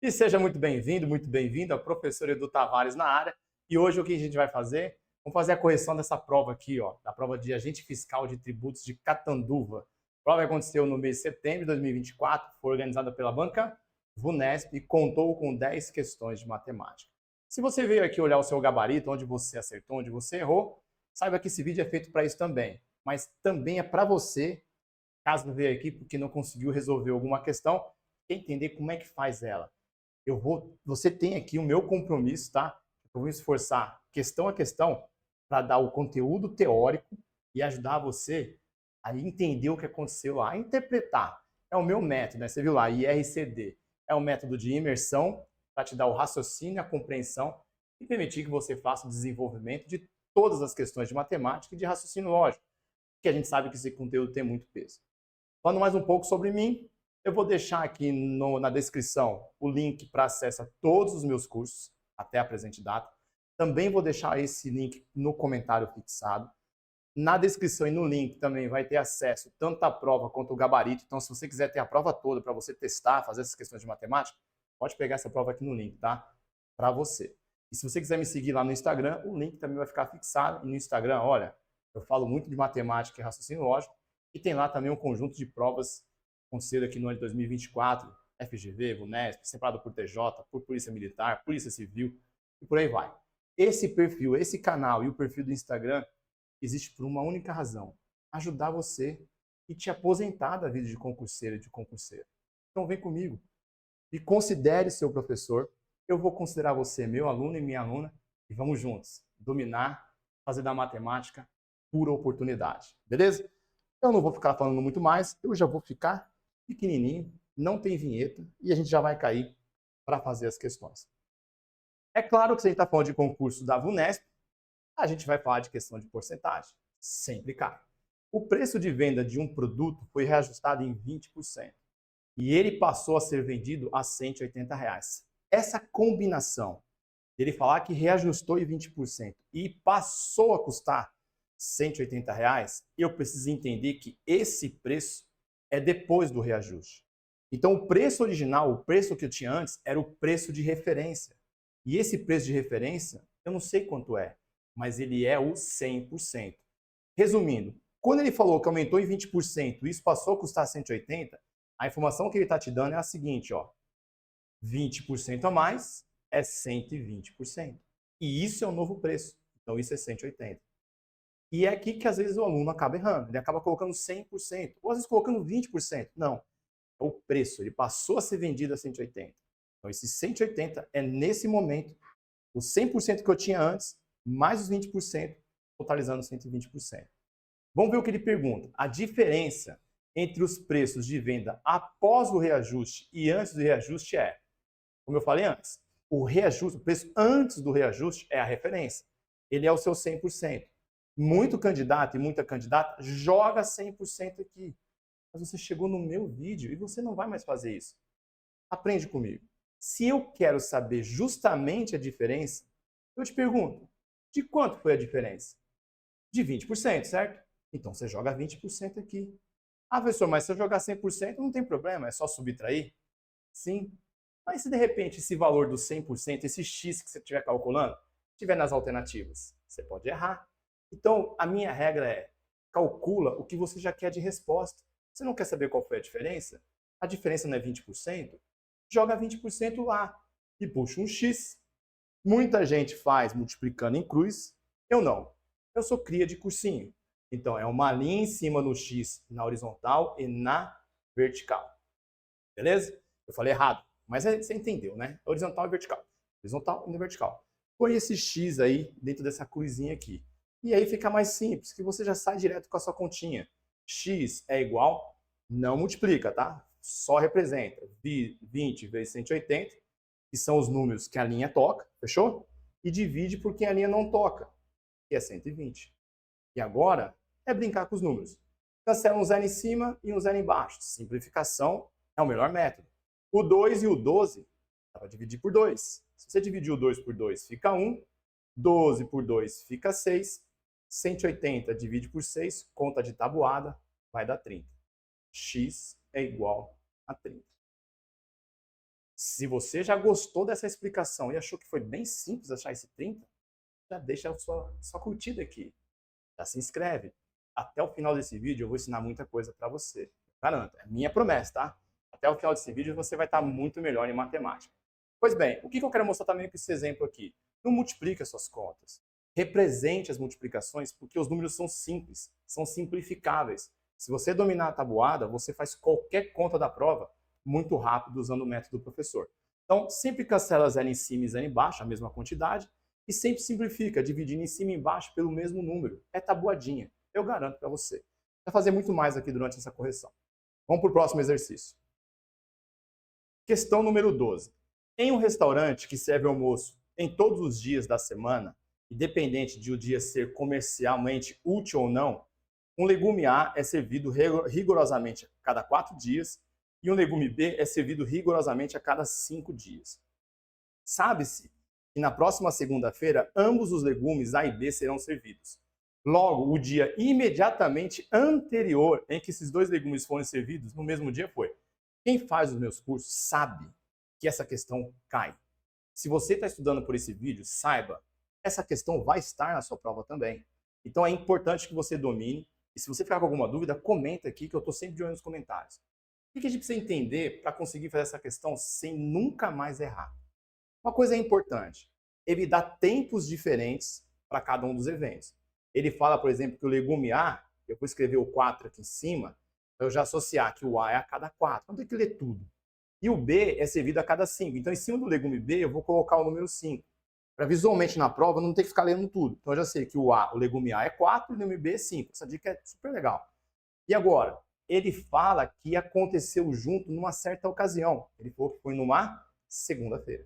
E seja muito bem-vindo ao professor Edu Tavares na área. E hoje o que a gente vai fazer? Vamos fazer a correção dessa prova aqui, ó, da prova de agente fiscal de tributos de Catanduva. A prova aconteceu no mês de setembro de 2024, foi organizada pela banca VUNESP e contou com 10 questões de matemática. Se você veio aqui olhar o seu gabarito, onde você acertou, onde você errou, saiba que esse vídeo é feito para isso também. Mas também é para você, caso veio aqui porque não conseguiu resolver alguma questão, entender como é que faz ela. Você tem aqui o meu compromisso, tá? Eu vou me esforçar questão a questão para dar o conteúdo teórico e ajudar você a entender o que aconteceu lá, a interpretar. É o meu método, né? Você viu lá, IRCD. É um método de imersão para te dar o raciocínio, a compreensão e permitir que você faça o desenvolvimento de todas as questões de matemática e de raciocínio lógico, porque a gente sabe que esse conteúdo tem muito peso. Falando mais um pouco sobre mim, eu vou deixar aqui na descrição o link para acesso a todos os meus cursos, até a presente data. Também vou deixar esse link no comentário fixado. Na descrição e no link também vai ter acesso tanto à prova quanto ao gabarito. Então, se você quiser ter a prova toda para você testar, fazer essas questões de matemática, pode pegar essa prova aqui no link, tá? Para você. E se você quiser me seguir lá no Instagram, o link também vai ficar fixado. E no Instagram, olha, eu falo muito de matemática e raciocínio lógico. E tem lá também um conjunto de provas acontecido aqui no ano de 2024, FGV, VUNESP, separado por TJ, por Polícia Militar, Polícia Civil e por aí vai. Esse perfil, esse canal e o perfil do Instagram existe por uma única razão: ajudar você e te aposentar da vida de concurseiro e de concurseiro. Então vem comigo, me considere seu professor, eu vou considerar você meu aluno e minha aluna e vamos juntos dominar, fazer da matemática pura oportunidade, beleza? Eu não vou ficar falando muito mais, eu já vou ficar pequenininho, não tem vinheta e a gente já vai cair para fazer as questões. É claro que se a gente está falando de concurso da VUNESP, a gente vai falar de questão de porcentagem, sempre cai. O preço de venda de um produto foi reajustado em 20% e ele passou a ser vendido a R$ 180. Essa combinação dele falar que reajustou em 20% e passou a custar R$ 180, eu preciso entender que esse preço é depois do reajuste. Então, o preço original, o preço que eu tinha antes, era o preço de referência. E esse preço de referência, eu não sei quanto é, mas ele é o 100%. Resumindo, quando ele falou que aumentou em 20% e isso passou a custar 180, a informação que ele está te dando é a seguinte, ó, 20% a mais é 120%. E isso é o novo preço. Então, isso é 180. E é aqui que às vezes o aluno acaba errando. Ele acaba colocando 100%, ou às vezes colocando 20%. Não, é o preço. Ele passou a ser vendido a 180. Então, esse 180 é, nesse momento, o 100% que eu tinha antes, mais os 20%, totalizando 120%. Vamos ver o que ele pergunta. A diferença entre os preços de venda após o reajuste e antes do reajuste é, como eu falei antes, o reajuste, o preço antes do reajuste é a referência. Ele é o seu 100%. Muito candidato e muita candidata joga 100% aqui. Mas você chegou no meu vídeo e você não vai mais fazer isso. Aprende comigo. Se eu quero saber justamente a diferença, eu te pergunto, de quanto foi a diferença? De 20%, certo? Então você joga 20% aqui. Ah, professor, mas se eu jogar 100% não tem problema, é só subtrair? Sim. Mas se de repente esse valor do 100%, esse X que você estiver calculando, estiver nas alternativas, você pode errar. Então, a minha regra é, calcula o que você já quer de resposta. Você não quer saber qual foi a diferença? A diferença não é 20%? Joga 20% lá e puxa um X. Muita gente faz multiplicando em cruz, eu não. Eu sou cria de cursinho. Então, é uma linha em cima no X na horizontal e na vertical. Beleza? Eu falei errado, mas você entendeu, né? Horizontal e vertical. Horizontal e vertical. Põe esse X aí dentro dessa cruzinha aqui. E aí fica mais simples, que você já sai direto com a sua continha. X é igual, não multiplica, tá? Só representa 20 vezes 180, que são os números que a linha toca, fechou? E divide por quem a linha não toca, que é 120. E agora é brincar com os números. Cancela um zero em cima e um zero embaixo. Simplificação é o melhor método. O 2 e o 12, dá para dividir por 2. Se você dividir o 2 por 2, fica 1. 12 por 2 fica 6. 180 divide por 6, conta de tabuada, vai dar 30. X é igual a 30. Se você já gostou dessa explicação e achou que foi bem simples achar esse 30, já deixa a sua curtida aqui. Já se inscreve. Até o final desse vídeo eu vou ensinar muita coisa para você. Garanto, é minha promessa, tá? Até o final desse vídeo você vai estar muito melhor em matemática. Pois bem, o que eu quero mostrar também com esse exemplo aqui? Não multiplique as suas contas. Represente as multiplicações porque os números são simples, são simplificáveis. Se você dominar a tabuada, você faz qualquer conta da prova muito rápido usando o método do professor. Então, sempre cancela zero em cima e zero embaixo, a mesma quantidade, e sempre simplifica, dividindo em cima e embaixo pelo mesmo número. É tabuadinha, eu garanto para você. Vai fazer muito mais aqui durante essa correção. Vamos para o próximo exercício. Questão número 12. Em um restaurante que serve almoço em todos os dias da semana, independente de o dia ser comercialmente útil ou não, um legume A é servido rigorosamente a cada 4 dias e um legume B é servido rigorosamente a cada 5 dias. Sabe-se que na próxima segunda-feira ambos os legumes A e B serão servidos. Logo, o dia imediatamente anterior em que esses dois legumes foram servidos, no mesmo dia foi. Quem faz os meus cursos sabe que essa questão cai. Se você está estudando por esse vídeo, saiba, essa questão vai estar na sua prova também. Então é importante que você domine. E se você ficar com alguma dúvida, comenta aqui que eu estou sempre de olho nos comentários. O que a gente precisa entender para conseguir fazer essa questão sem nunca mais errar? Uma coisa é importante, ele dá tempos diferentes para cada um dos eventos. Ele fala, por exemplo, que o legume A, eu vou escrever o 4 aqui em cima, para eu já associar que o A é a cada 4, não tem que ler tudo. E o B é servido a cada 5. Então, em cima do legume B, eu vou colocar o número 5. Para visualmente na prova não ter que ficar lendo tudo. Então, eu já sei que o legume A é 4 e o legume B é 5. Essa dica é super legal. E agora, ele fala que aconteceu junto numa certa ocasião. Ele falou que foi numa segunda-feira.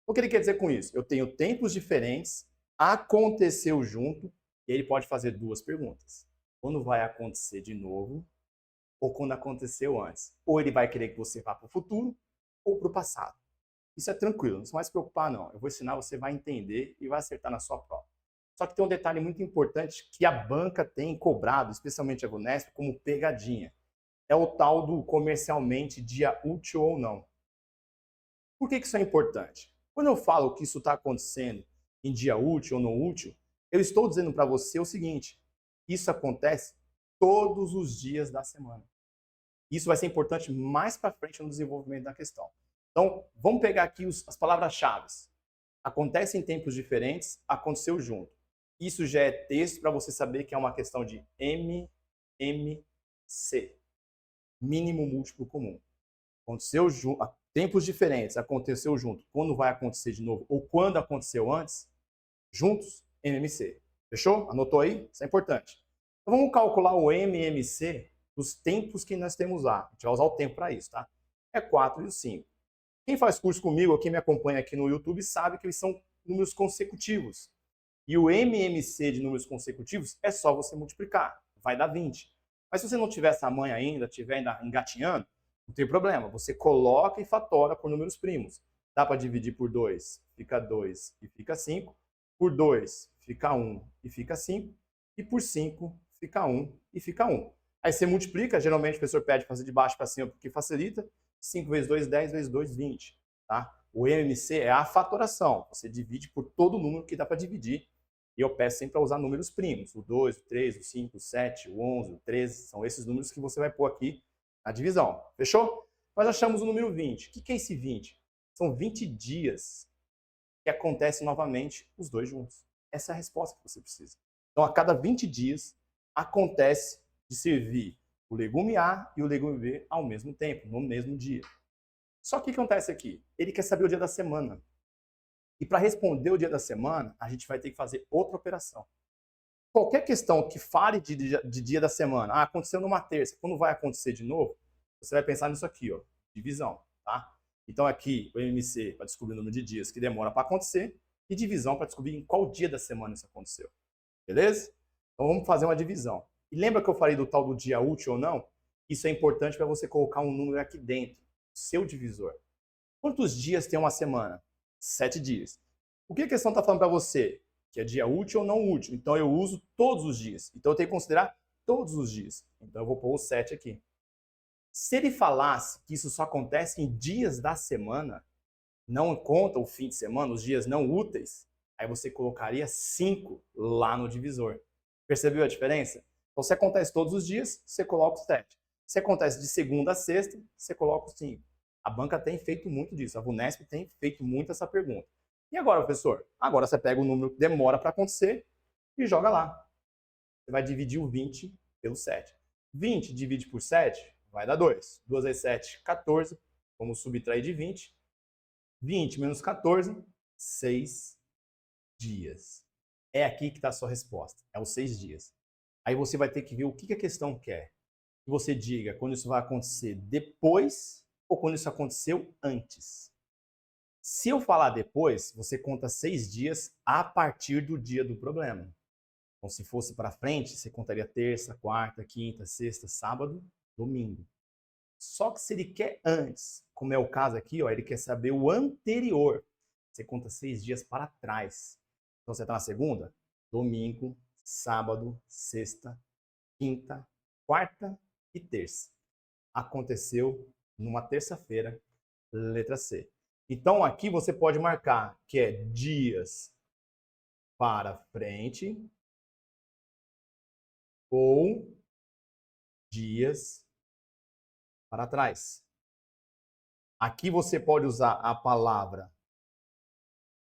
O que ele quer dizer com isso? Eu tenho tempos diferentes, aconteceu junto, e ele pode fazer duas perguntas. Quando vai acontecer de novo, ou quando aconteceu antes? Ou ele vai querer que você vá para o futuro, ou para o passado. Isso é tranquilo, não precisa mais se preocupar não. Eu vou ensinar, você vai entender e vai acertar na sua prova. Só que tem um detalhe muito importante que a banca tem cobrado, especialmente a Vunesp, como pegadinha. É o tal do comercialmente dia útil ou não. Por que isso é importante? Quando eu falo que isso está acontecendo em dia útil ou não útil, eu estou dizendo para você o seguinte, isso acontece todos os dias da semana. Isso vai ser importante mais para frente no desenvolvimento da questão. Então, vamos pegar aqui as palavras-chave. Acontece em tempos diferentes, aconteceu junto. Isso já é texto para você saber que é uma questão de MMC. Mínimo múltiplo comum. Aconteceu junto, tempos diferentes, aconteceu junto. Quando vai acontecer de novo ou quando aconteceu antes, juntos, MMC. Fechou? Anotou aí? Isso é importante. Então vamos calcular o MMC dos tempos que nós temos lá. A gente vai usar o tempo para isso, tá? É 4 e o 5. Quem faz curso comigo, ou quem me acompanha aqui no YouTube, sabe que eles são números consecutivos. E o MMC de números consecutivos é só você multiplicar. Vai dar 20. Mas se você não tiver essa manha ainda, estiver ainda engatinhando, não tem problema. Você coloca e fatora por números primos. Dá para dividir por 2, fica 2 e fica 5. Por 2, fica 1 e fica 5. E por 5, fica 1 e fica 1. Aí você multiplica, geralmente o professor pede fazer de baixo para cima porque facilita. 5 vezes 2, 10 vezes 2, 20. Tá? O MMC é a fatoração. Você divide por todo o número que dá para dividir. E eu peço sempre para usar números primos. O 2, o 3, o 5, o 7, o 11, o 13. São esses números que você vai pôr aqui na divisão. Fechou? Nós achamos o número 20. O que é esse 20? São 20 dias que acontecem novamente os dois juntos. Essa é a resposta que você precisa. Então, a cada 20 dias, acontece de servir o legume A e o legume B ao mesmo tempo, no mesmo dia. Só que o que acontece aqui? Ele quer saber o dia da semana. E para responder o dia da semana, a gente vai ter que fazer outra operação. Qualquer questão que fale de dia da semana, aconteceu numa terça, quando vai acontecer de novo, você vai pensar nisso aqui, ó, divisão, tá? Então aqui, o MMC para descobrir o número de dias que demora para acontecer, e divisão para descobrir em qual dia da semana isso aconteceu. Beleza? Então vamos fazer uma divisão. E lembra que eu falei do tal do dia útil ou não? Isso é importante para você colocar um número aqui dentro, seu divisor. Quantos dias tem uma semana? 7 dias. O que a questão está falando para você? Que é dia útil ou não útil. Então eu uso todos os dias. Então eu tenho que considerar todos os dias. Então eu vou pôr o 7 aqui. Se ele falasse que isso só acontece em dias da semana, não conta o fim de semana, os dias não úteis, aí você colocaria 5 lá no divisor. Percebeu a diferença? Então, se acontece todos os dias, você coloca o 7. Se acontece de segunda a sexta, você coloca o 5. A banca tem feito muito disso, a VUNESP tem feito muito essa pergunta. E agora, professor? Agora você pega o número que demora para acontecer e joga lá. Você vai dividir o 20 pelo 7. 20 divide por 7 vai dar 2. 2 vezes 7, 14. Vamos subtrair de 20. 20 menos 14, 6 dias. É aqui que está a sua resposta. É os 6 dias. Aí você vai ter que ver o que a questão quer. Que você diga quando isso vai acontecer depois ou quando isso aconteceu antes. Se eu falar depois, você conta 6 dias a partir do dia do problema. Então, se fosse para frente, você contaria terça, quarta, quinta, sexta, sábado, domingo. Só que se ele quer antes, como é o caso aqui, ó, ele quer saber o anterior. Você conta 6 dias para trás. Então, você está na segunda? Domingo, sábado, sexta, quinta, quarta e terça. Aconteceu numa terça-feira, letra C. Então, aqui você pode marcar que é dias para frente ou dias para trás. Aqui você pode usar a palavra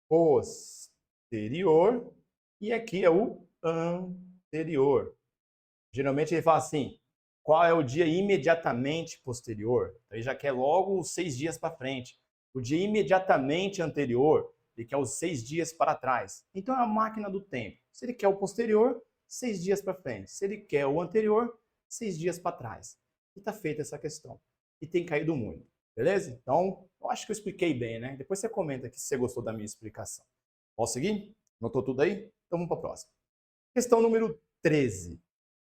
posterior e aqui é o anterior. Geralmente ele fala assim, qual é o dia imediatamente posterior? Então, ele já quer logo os 6 dias para frente. O dia imediatamente anterior, ele quer os 6 dias para trás. Então, é a máquina do tempo. Se ele quer o posterior, 6 dias para frente. Se ele quer o anterior, 6 dias para trás. E está feita essa questão. E tem caído muito. Beleza? Então, eu acho que eu expliquei bem, né? Depois você comenta aqui se você gostou da minha explicação. Posso seguir? Notou tudo aí? Então, vamos para a próxima. Questão número 13.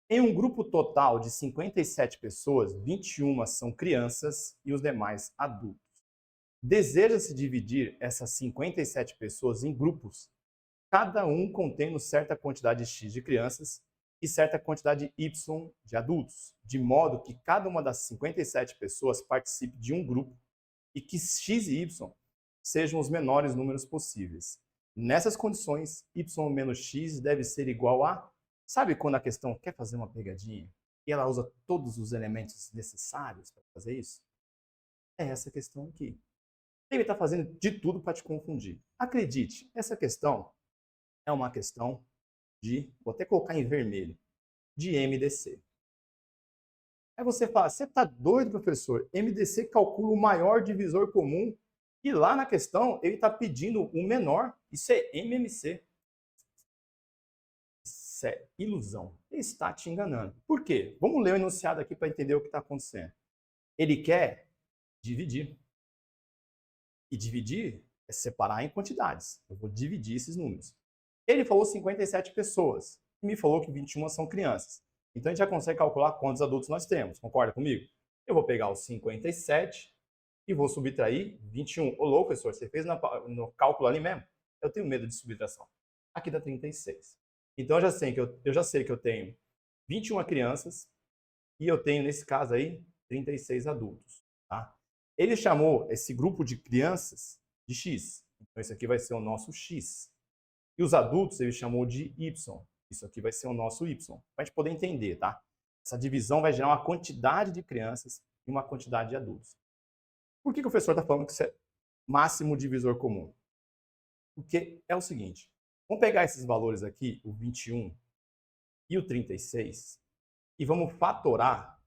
Em um grupo total de 57 pessoas, 21 são crianças e os demais adultos. Deseja-se dividir essas 57 pessoas em grupos, cada um contendo certa quantidade X de crianças e certa quantidade Y de adultos, de modo que cada uma das 57 pessoas participe de um grupo e que X e Y sejam os menores números possíveis. Nessas condições, Y menos X deve ser igual a... Sabe quando a questão quer fazer uma pegadinha e ela usa todos os elementos necessários para fazer isso? É essa questão aqui. Ele está fazendo de tudo para te confundir. Acredite, essa questão é uma questão de, vou até colocar em vermelho, de MDC. Aí você fala, você está doido, professor? MDC calcula o maior divisor comum e lá na questão ele está pedindo o menor. Isso é MMC. Isso é ilusão. Ele está te enganando. Por quê? Vamos ler o enunciado aqui para entender o que está acontecendo. Ele quer dividir. E dividir é separar em quantidades. Eu vou dividir esses números. Ele falou 57 pessoas. E me falou que 21 são crianças. Então a gente já consegue calcular quantos adultos nós temos. Concorda comigo? Eu vou pegar os 57 e vou subtrair 21. Ô louco, professor, você fez no cálculo ali mesmo? Eu tenho medo de subtração. Aqui dá 36. Então eu já sei que eu tenho 21 crianças e eu tenho, nesse caso aí, 36 adultos. Tá? Ele chamou esse grupo de crianças de X. Então, isso aqui vai ser o nosso X. E os adultos ele chamou de Y. Isso aqui vai ser o nosso Y. Para a gente poder entender, tá? Essa divisão vai gerar uma quantidade de crianças e uma quantidade de adultos. Por que o professor está falando que isso é máximo divisor comum? Porque é o seguinte. Vamos pegar esses valores aqui, o 21 e o 36, e vamos fatorar.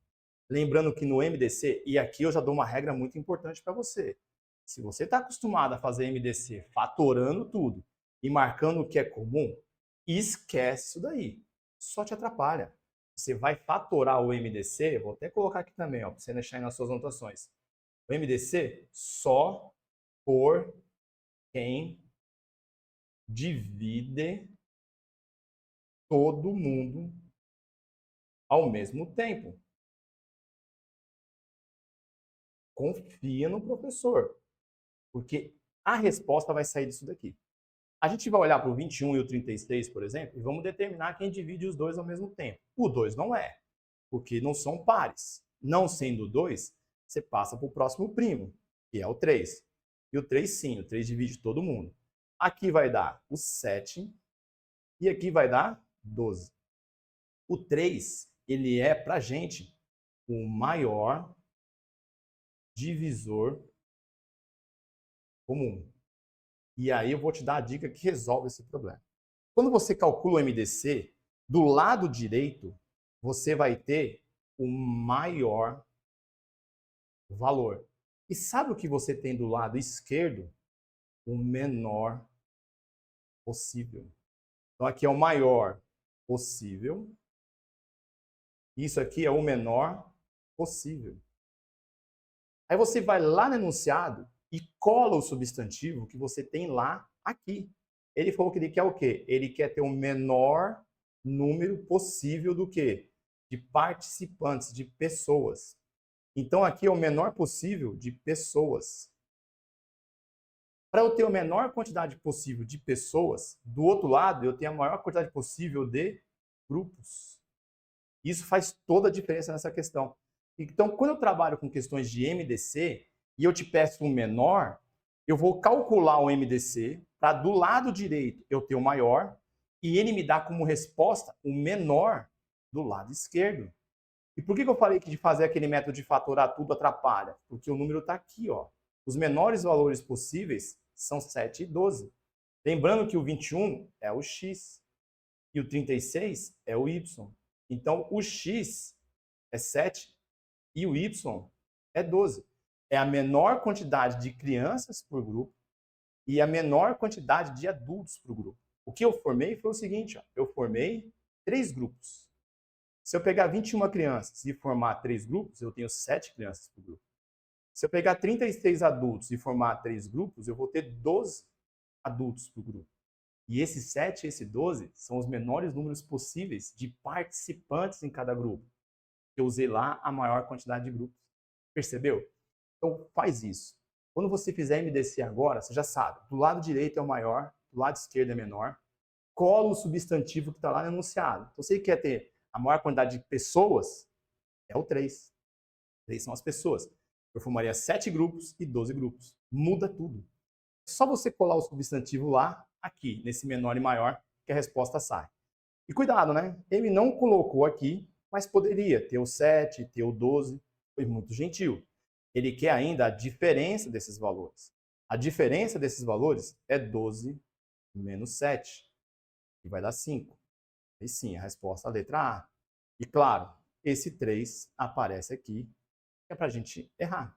Lembrando que no MDC, e aqui eu já dou uma regra muito importante para você. Se você está acostumado a fazer MDC fatorando tudo e marcando o que é comum, esquece isso daí. Só te atrapalha. Você vai fatorar o MDC, vou até colocar aqui também, para você deixar aí nas suas anotações. O MDC só por quem divide todo mundo ao mesmo tempo. Confia no professor, porque a resposta vai sair disso daqui. A gente vai olhar para o 21 e o 36, por exemplo, e vamos determinar quem divide os dois ao mesmo tempo. O 2 não é, porque não são pares. Não sendo 2, você passa para o próximo primo, que é o 3. E o 3, sim, o 3 divide todo mundo. Aqui vai dar o 7 e aqui vai dar 12. O 3, ele é, para a gente, o maior divisor comum. E aí eu vou te dar a dica que resolve esse problema. Quando você calcula o MDC, do lado direito, você vai ter o maior valor. E sabe o que você tem do lado esquerdo? O menor possível. Então aqui é o maior possível. Isso aqui é o menor possível. Aí você vai lá no enunciado e cola o substantivo que você tem lá aqui. Ele falou que ele quer o quê? Ele quer ter o menor número possível do quê? De participantes, de pessoas. Então aqui é o menor possível de pessoas. Para eu ter a menor quantidade possível de pessoas, do outro lado eu tenho a maior quantidade possível de grupos. Isso faz toda a diferença nessa questão. Então, quando eu trabalho com questões de MDC e eu te peço um menor, eu vou calcular o MDC para do lado direito eu ter o maior e ele me dá como resposta o menor do lado esquerdo. E por que eu falei que de fazer aquele método de fatorar tudo atrapalha? Porque o número está aqui, ó. Os menores valores possíveis são 7 e 12. Lembrando que o 21 é o x e o 36 é o y. Então, o x é 7 e o y é 12. É a menor quantidade de crianças por grupo e a menor quantidade de adultos por grupo. O que eu formei foi o seguinte, ó, eu formei 3 grupos. Se eu pegar 21 crianças e formar 3 grupos, eu tenho 7 crianças por grupo. Se eu pegar 36 adultos e formar 3 grupos, eu vou ter 12 adultos por grupo. E esse 7 e esse 12 são os menores números possíveis de participantes em cada grupo. Eu usei lá a maior quantidade de grupos. Percebeu? Então faz isso. Quando você fizer MDC agora, você já sabe, do lado direito é o maior, do lado esquerdo é menor. Cola o substantivo que está lá no enunciado. Então, se você quer ter a maior quantidade de pessoas, é o 3. 3 são as pessoas. Eu formaria 7 grupos e 12 grupos. Muda tudo. É só você colar o substantivo lá, aqui, nesse menor e maior, que a resposta sai. E cuidado, né? Ele não colocou aqui, mas poderia ter o 7, ter o 12. Foi muito gentil. Ele quer ainda a diferença desses valores. A diferença desses valores é 12 menos 7, que vai dar 5. E sim, a resposta é a letra A. E claro, esse 3 aparece aqui, que é para a gente errar.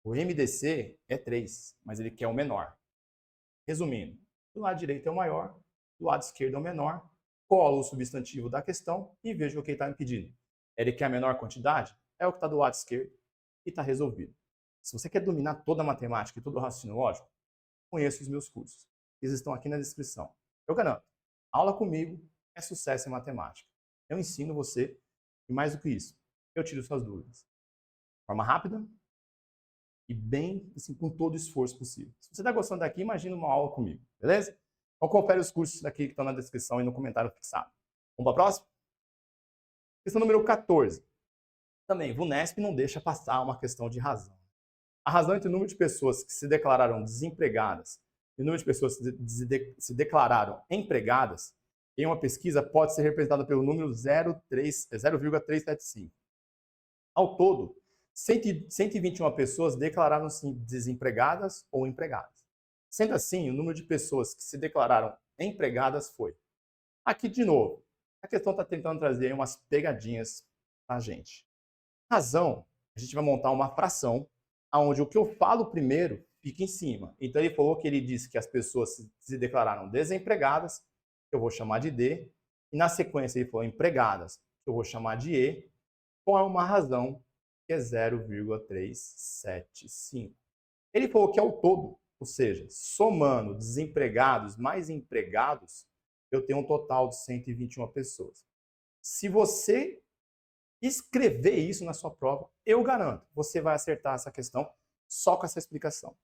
O MDC é 3, mas ele quer o menor. Resumindo, do lado direito é o maior, do lado esquerdo é o menor, colo o substantivo da questão e vejo o que ele está me pedindo. Ele quer a menor quantidade? É o que está do lado esquerdo e está resolvido. Se você quer dominar toda a matemática e todo o raciocínio lógico, conheça os meus cursos. Eles estão aqui na descrição. Eu garanto, aula comigo é sucesso em matemática. Eu ensino você e mais do que isso, eu tiro suas dúvidas. De forma rápida e bem, assim, com todo o esforço possível. Se você está gostando daqui, imagina uma aula comigo, beleza? Então confere os cursos daqui que estão na descrição e no comentário fixado. Vamos para a próxima? Questão número 14. Também, VUNESP não deixa passar uma questão de razão. A razão entre o número de pessoas que se declararam desempregadas e o número de pessoas que se declararam empregadas em uma pesquisa pode ser representada pelo número 0,375. Ao todo, 121 pessoas declararam-se desempregadas ou empregadas. Sendo assim, o número de pessoas que se declararam empregadas foi. Aqui, de novo, a questão está tentando trazer umas pegadinhas para a gente. Razão, a gente vai montar uma fração onde o que eu falo primeiro fica em cima. Então, ele falou que ele disse que as pessoas se declararam desempregadas, que eu vou chamar de D, e na sequência ele falou empregadas, que eu vou chamar de E, com uma razão que é 0,375. Ele falou que ao todo, ou seja, somando desempregados mais empregados, eu tenho um total de 121 pessoas. Se você escrever isso na sua prova, eu garanto, você vai acertar essa questão só com essa explicação.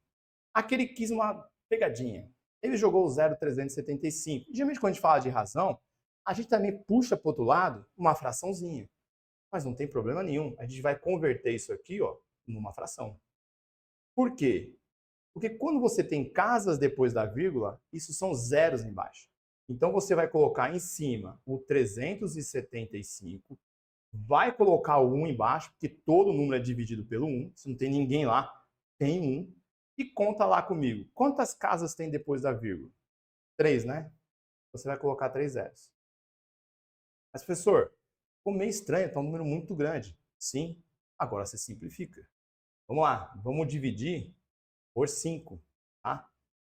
Aqui ele quis uma pegadinha. Ele jogou o 0,375. Geralmente, quando a gente fala de razão, a gente também puxa para o outro lado uma fraçãozinha. Mas não tem problema nenhum. A gente vai converter isso aqui, ó, numa fração. Por quê? Porque quando você tem casas depois da vírgula, isso são zeros embaixo. Então você vai colocar em cima o 375, vai colocar o 1 embaixo, porque todo número é dividido pelo 1. Se não tem ninguém lá, tem 1. E conta lá comigo. Quantas casas tem depois da vírgula? 3, né? Você vai colocar 3 zeros. Mas, professor, ficou meio estranho, está um número muito grande. Sim, agora você simplifica. Vamos lá, vamos dividir por 5. Tá?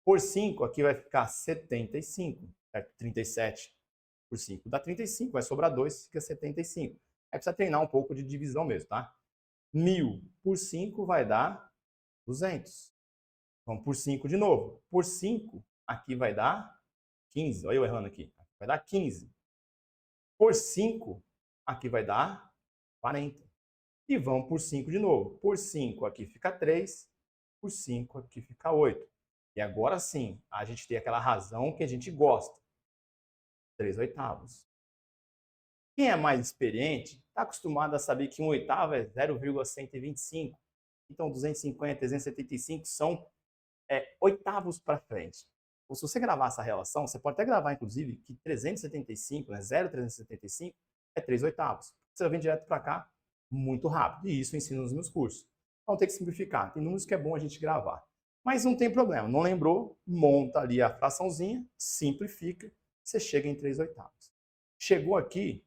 Por 5, aqui vai ficar 75, certo? 37 por 5 dá 35, vai sobrar 2, fica 75. Aí precisa treinar um pouco de divisão mesmo, tá? 1000 por 5 vai dar 200. Vamos por 5 de novo. Por 5, aqui vai dar 15. Olha eu errando aqui. Vai dar 15. Por 5, aqui vai dar 40. E vamos por 5 de novo. Por 5, aqui fica 3. Por 5, aqui fica 8. E agora sim, a gente tem aquela razão que a gente gosta. 3 oitavos. Quem é mais experiente está acostumado a saber que 1 oitavo é 0,125. Então, 250, 375 são oitavos para frente. Ou se você gravar essa relação, você pode até gravar, inclusive, que 375, né, 0,375 é 3 oitavos. Você vem direto para cá muito rápido. E isso eu ensino nos meus cursos. Então tem que simplificar. Tem números que é bom a gente gravar. Mas não tem problema. Não lembrou? Monta ali a fraçãozinha, simplifica, você chega em 3 oitavos. Chegou aqui,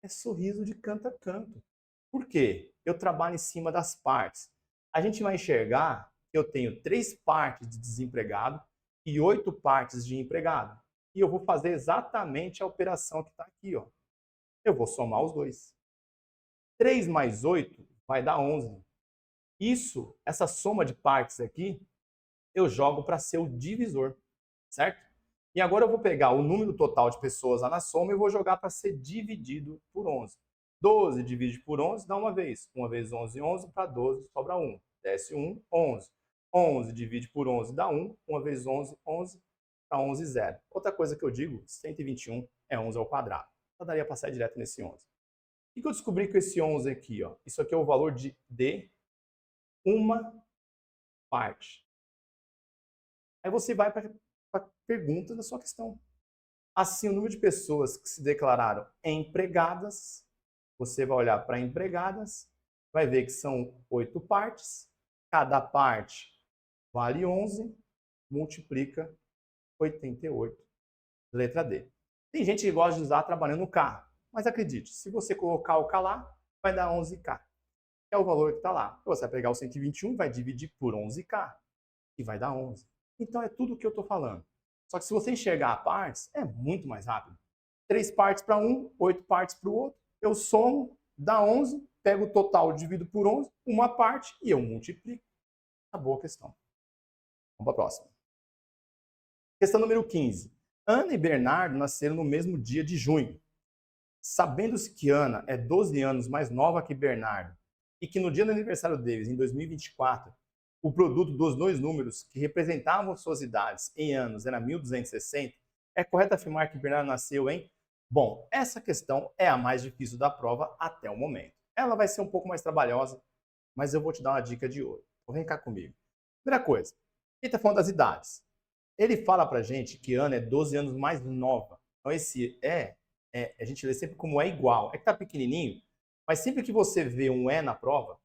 é sorriso de canto a canto. Por quê? Eu trabalho em cima das partes. A gente vai enxergar que eu tenho 3 partes de desempregado e 8 partes de empregado. E eu vou fazer exatamente a operação que está aqui. Ó. Eu vou somar os dois. 3 mais 8 vai dar 11. Isso, essa soma de partes aqui, eu jogo para ser o divisor, certo? E agora eu vou pegar o número total de pessoas lá na soma e vou jogar para ser dividido por 11. 12 divide por 11 dá uma vez. 1 vezes 11, 11, para 12 sobra 1. Desce 1, 11. 11 divide por 11 dá 1. 1 vezes 11, 11, dá 11, 0. Outra coisa que eu digo, 121 é 11 ao quadrado. Só daria para sair direto nesse 11. O que eu descobri com esse 11 aqui? Ó? Isso aqui é o valor de uma parte. Aí você vai para a pergunta da sua questão. Assim, o número de pessoas que se declararam empregadas, você vai olhar para empregadas, vai ver que são 8 partes, cada parte vale 11, multiplica 88. Letra D. Tem gente que gosta de usar trabalhando no carro, mas acredite, se você colocar o K lá, vai dar 11K, que é o valor que está lá. Você vai pegar o 121, vai dividir por 11K, e vai dar 11. Então é tudo o que eu estou falando. Só que se você enxergar partes, é muito mais rápido. 3 partes para um, 8 partes para o outro. Eu somo, dá 11, pego o total, divido por 11, uma parte, e eu multiplico. Acabou a questão. Vamos para a próxima. Questão número 15. Ana e Bernardo nasceram no mesmo dia de junho. Sabendo-se que Ana é 12 anos mais nova que Bernardo e que no dia do aniversário deles, em 2024, o produto dos dois números que representavam suas idades em anos era 1260, é correto afirmar que Bernardo nasceu em... Bom, essa questão é a mais difícil da prova até o momento. Ela vai ser um pouco mais trabalhosa, mas eu vou te dar uma dica de ouro. Então vem cá comigo. Primeira coisa, ele está falando das idades. Ele fala pra gente que Ana é 12 anos mais nova. Então esse a gente lê sempre como é igual. É que tá pequenininho, mas sempre que você vê um é na prova,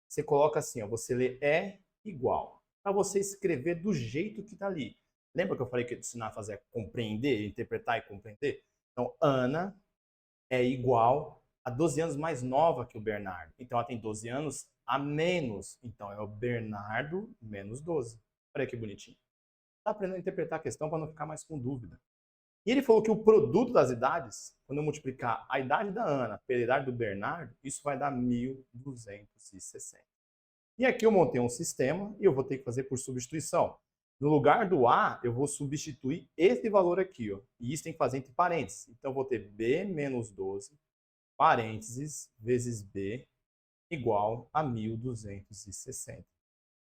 você coloca assim, ó, você lê é igual, para você escrever do jeito que está ali. Lembra que eu falei que eu ia te ensinar a fazer compreender, interpretar e compreender? Então, Ana é igual a 12 anos mais nova que o Bernardo. Então, ela tem 12 anos a menos. Então, é o Bernardo menos 12. Olha que bonitinho. Está aprendendo a interpretar a questão para não ficar mais com dúvida. E ele falou que o produto das idades, quando eu multiplicar a idade da Ana pela idade do Bernardo, isso vai dar 1260. E aqui eu montei um sistema e eu vou ter que fazer por substituição. No lugar do A, eu vou substituir esse valor aqui, ó. E isso tem que fazer entre parênteses. Então, eu vou ter B menos 12, parênteses, vezes B, igual a 1260.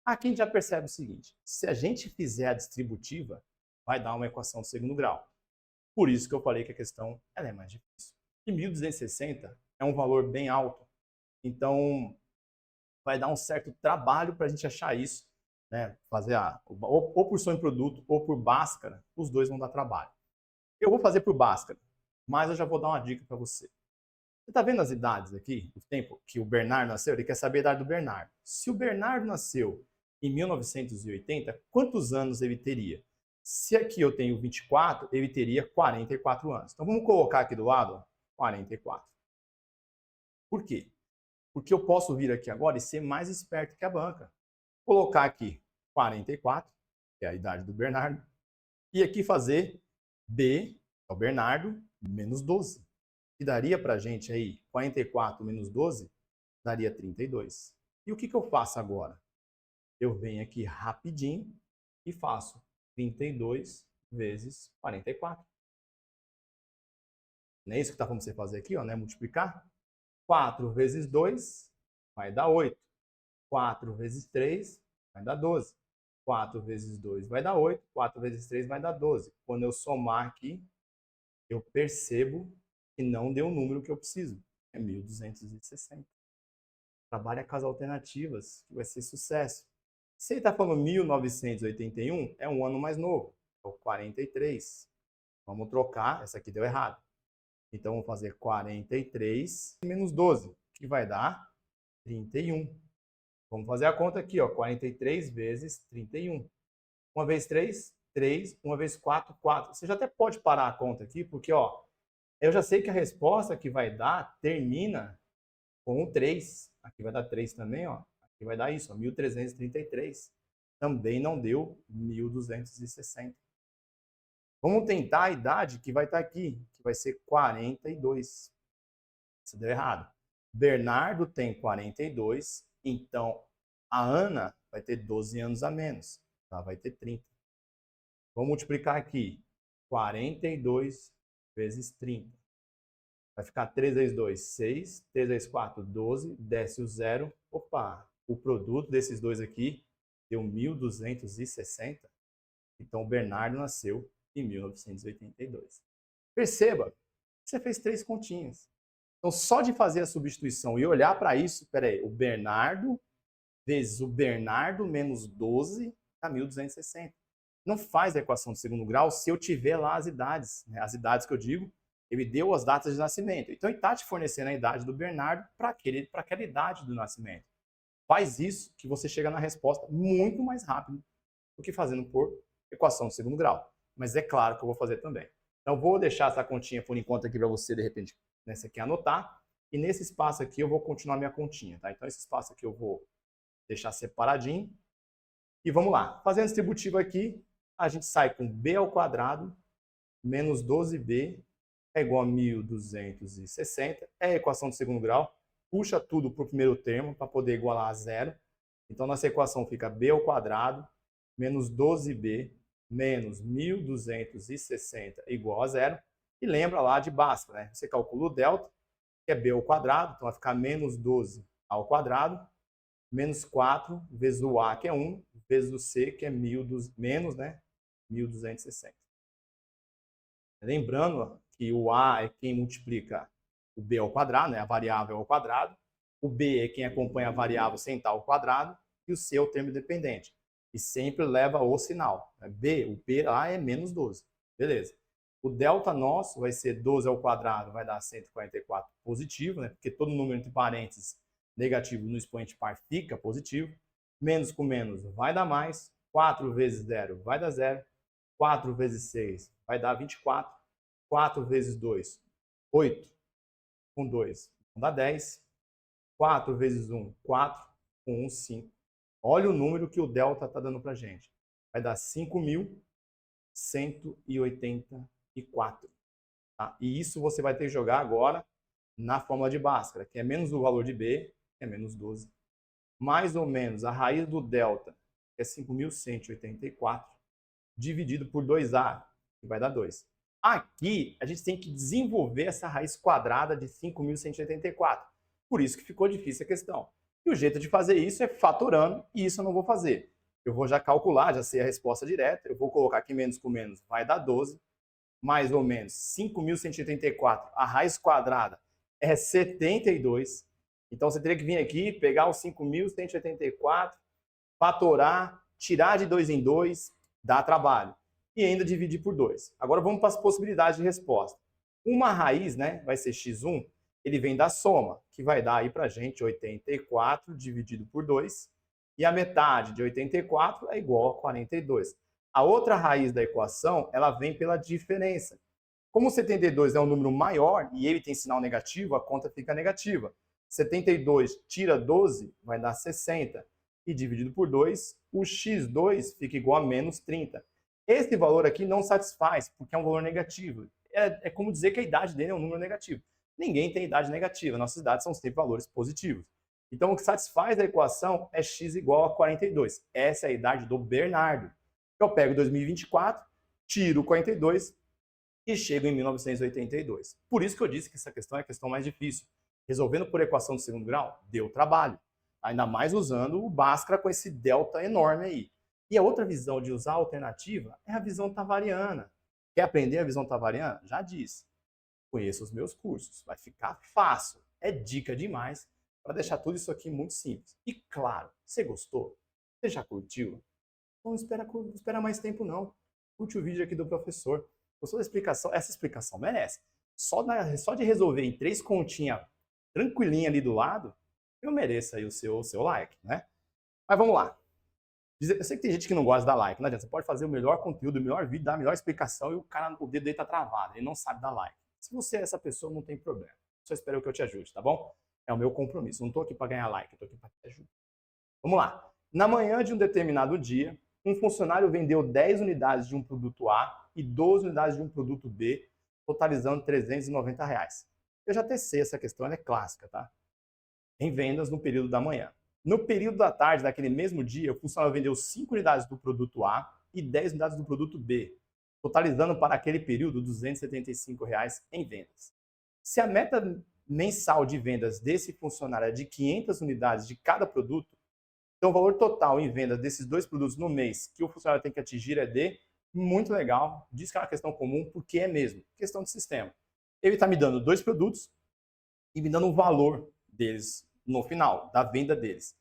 Aqui a gente já percebe o seguinte, se a gente fizer a distributiva, vai dar uma equação de segundo grau. Por isso que eu falei que a questão ela é mais difícil. E 1260 é um valor bem alto. Então, vai dar um certo trabalho para a gente achar isso, né? Fazer ou por som em produto ou por Bhaskara, os dois vão dar trabalho. Eu vou fazer por Bhaskara, mas eu já vou dar uma dica para você. Você está vendo as idades aqui, o tempo que o Bernardo nasceu? Ele quer saber a idade do Bernardo. Se o Bernardo nasceu em 1980, quantos anos ele teria? Se aqui eu tenho 24, ele teria 44 anos. Então vamos colocar aqui do lado 44. Por quê? Porque eu posso vir aqui agora e ser mais esperto que a banca. Colocar aqui 44, que é a idade do Bernardo, e aqui fazer B, que é o Bernardo, menos 12. Que daria para a gente aí 44 menos 12, daria 32. E o que eu faço agora? Eu venho aqui rapidinho e faço 32 vezes 44. Não é isso que está falando você fazer aqui, ó, né? Multiplicar. 4 vezes 2 vai dar 8. 4 vezes 3 vai dar 12. 4 vezes 2 vai dar 8. 4 vezes 3 vai dar 12. Quando eu somar aqui, eu percebo que não deu o número que eu preciso. É 1260. Trabalha com as alternativas, que vai ser sucesso. Se ele está falando 1981, é um ano mais novo, é o 43. Vamos trocar, essa aqui deu errado. Então, vamos fazer 43 menos 12, que vai dar 31. Vamos fazer a conta aqui, ó, 43 vezes 31. 1 vezes 3, 3. 1 vezes 4, 4. Você já até pode parar a conta aqui, porque ó, eu já sei que a resposta que vai dar termina com o 3. Aqui vai dar 3 também, ó. Aqui vai dar isso, ó, 1333. Também não deu 1260. Vamos tentar a idade que vai estar aqui, que vai ser 42. Isso deu errado. Bernardo tem 42, então a Ana vai ter 12 anos a menos. Ela vai ter 30. Vamos multiplicar aqui. 42 vezes 30. Vai ficar 3 vezes 2, 6. 3 vezes 4, 12. Desce o zero. Opa! O produto desses dois aqui deu 1260. Então, o Bernardo nasceu em 1982. Perceba, você fez 3 continhas. Então, só de fazer a substituição e olhar para isso, peraí, o Bernardo vezes o Bernardo menos 12 dá 1260. Não faz a equação de segundo grau se eu tiver lá as idades. Né? As idades que eu digo, ele deu as datas de nascimento. Então, ele está te fornecendo a idade do Bernardo para aquela idade do nascimento. Faz isso que você chega na resposta muito mais rápido do que fazendo por equação de segundo grau. Mas é claro que eu vou fazer também. Então, vou deixar essa continha por enquanto aqui para você, de repente, nessa aqui anotar. E nesse espaço aqui eu vou continuar minha continha. Tá? Então, esse espaço aqui eu vou deixar separadinho. E vamos lá. Fazendo distributivo aqui, a gente sai com b ao quadrado menos 12b é igual a 1260. É a equação de segundo grau. Puxa tudo para o primeiro termo para poder igualar a zero. Então, nossa equação fica b ao quadrado menos 12b menos 1260 igual a zero. E lembra lá de Bhaskara, né? Você calcula o delta, que é b ao quadrado, então vai ficar menos 12 ao quadrado, menos 4 vezes o a, que é 1, vezes o c, que é menos, né? 1260. Lembrando que o a é quem multiplica o b ao quadrado, né? A variável ao quadrado. O b é quem acompanha a variável sem estar ao quadrado. E o c é o termo dependente. E sempre leva o sinal. B, o b lá é menos 12. Beleza. O delta nosso vai ser 12 ao quadrado, vai dar 144 positivo, né? Porque todo número entre parênteses negativo no expoente par fica positivo. Menos com menos vai dar mais. 4 vezes 0 vai dar 0. 4 vezes 6 vai dar 24. 4 vezes 2, 8. Com 2, dá 10. 4 vezes 1, 4. Com 1, 5. Olha o número que o delta está dando para a gente. Vai dar 5.184. Tá? E isso você vai ter que jogar agora na fórmula de Bhaskara, que é menos o valor de B, que é menos 12. Mais ou menos a raiz do delta, que é 5.184, dividido por 2A, que vai dar 2. Aqui, a gente tem que desenvolver essa raiz quadrada de 5.184. Por isso que ficou difícil a questão. E o jeito de fazer isso é fatorando, e isso eu não vou fazer. Eu vou já calcular, já sei a resposta direta, eu vou colocar aqui menos com menos vai dar 12, mais ou menos 5.184, a raiz quadrada é 72, Então você teria que vir aqui, pegar os 5.184, fatorar, tirar de 2 em 2, dá trabalho. E ainda dividir por 2. Agora vamos para as possibilidades de resposta. Uma raiz, né, vai ser x1, ele vem da soma, que vai dar aí para a gente 84 dividido por 2, e a metade de 84 é igual a 42. A outra raiz da equação, ela vem pela diferença. Como 72 é um número maior e ele tem sinal negativo, a conta fica negativa. 72 tira 12 vai dar 60. E dividido por 2, o x2 fica igual a menos 30. Esse valor aqui não satisfaz, porque é um valor negativo. É como dizer que a idade dele é um número negativo. Ninguém tem idade negativa, nossas idades são sempre valores positivos. Então, o que satisfaz a equação é x igual a 42. Essa é a idade do Bernardo. Eu pego 2024, tiro 42 e chego em 1982. Por isso que eu disse que essa questão é a questão mais difícil. Resolvendo por equação de segundo grau, deu trabalho. Ainda mais usando o Bhaskara com esse delta enorme aí. E a outra visão de usar a alternativa é a visão tavariana. Quer aprender a visão tavariana? Já disse. Conheça os meus cursos. Vai ficar fácil. É dica demais para deixar tudo isso aqui muito simples. E claro, você gostou? Você já curtiu? Não espera mais tempo não. Curte o vídeo aqui do professor. Gostou da explicação? Essa explicação merece. Só de resolver em 3 continhas tranquilinha ali do lado, eu mereço aí o seu like, né? Mas vamos lá. Eu sei que tem gente que não gosta de dar like, não adianta. Você pode fazer o melhor conteúdo, o melhor vídeo, dar a melhor explicação e o dedo dele tá travado, ele não sabe dar like. Se você é essa pessoa, não tem problema. Só espero que eu te ajude, tá bom? É o meu compromisso. Não tô aqui para ganhar like, eu tô aqui para te ajudar. Vamos lá. Na manhã de um determinado dia, um funcionário vendeu 10 unidades de um produto A e 12 unidades de um produto B, totalizando R$390. Eu já testei essa questão, ela é clássica, tá? Em vendas no período da manhã. No período da tarde daquele mesmo dia, o funcionário vendeu 5 unidades do produto A e 10 unidades do produto B, totalizando para aquele período R$275 em vendas. Se a meta mensal de vendas desse funcionário é de 500 unidades de cada produto, então o valor total em vendas desses 2 produtos no mês que o funcionário tem que atingir é de, muito legal, diz que é uma questão comum, porque é mesmo, questão de sistema. Ele está me dando 2 produtos e me dando o valor deles no final, da venda deles.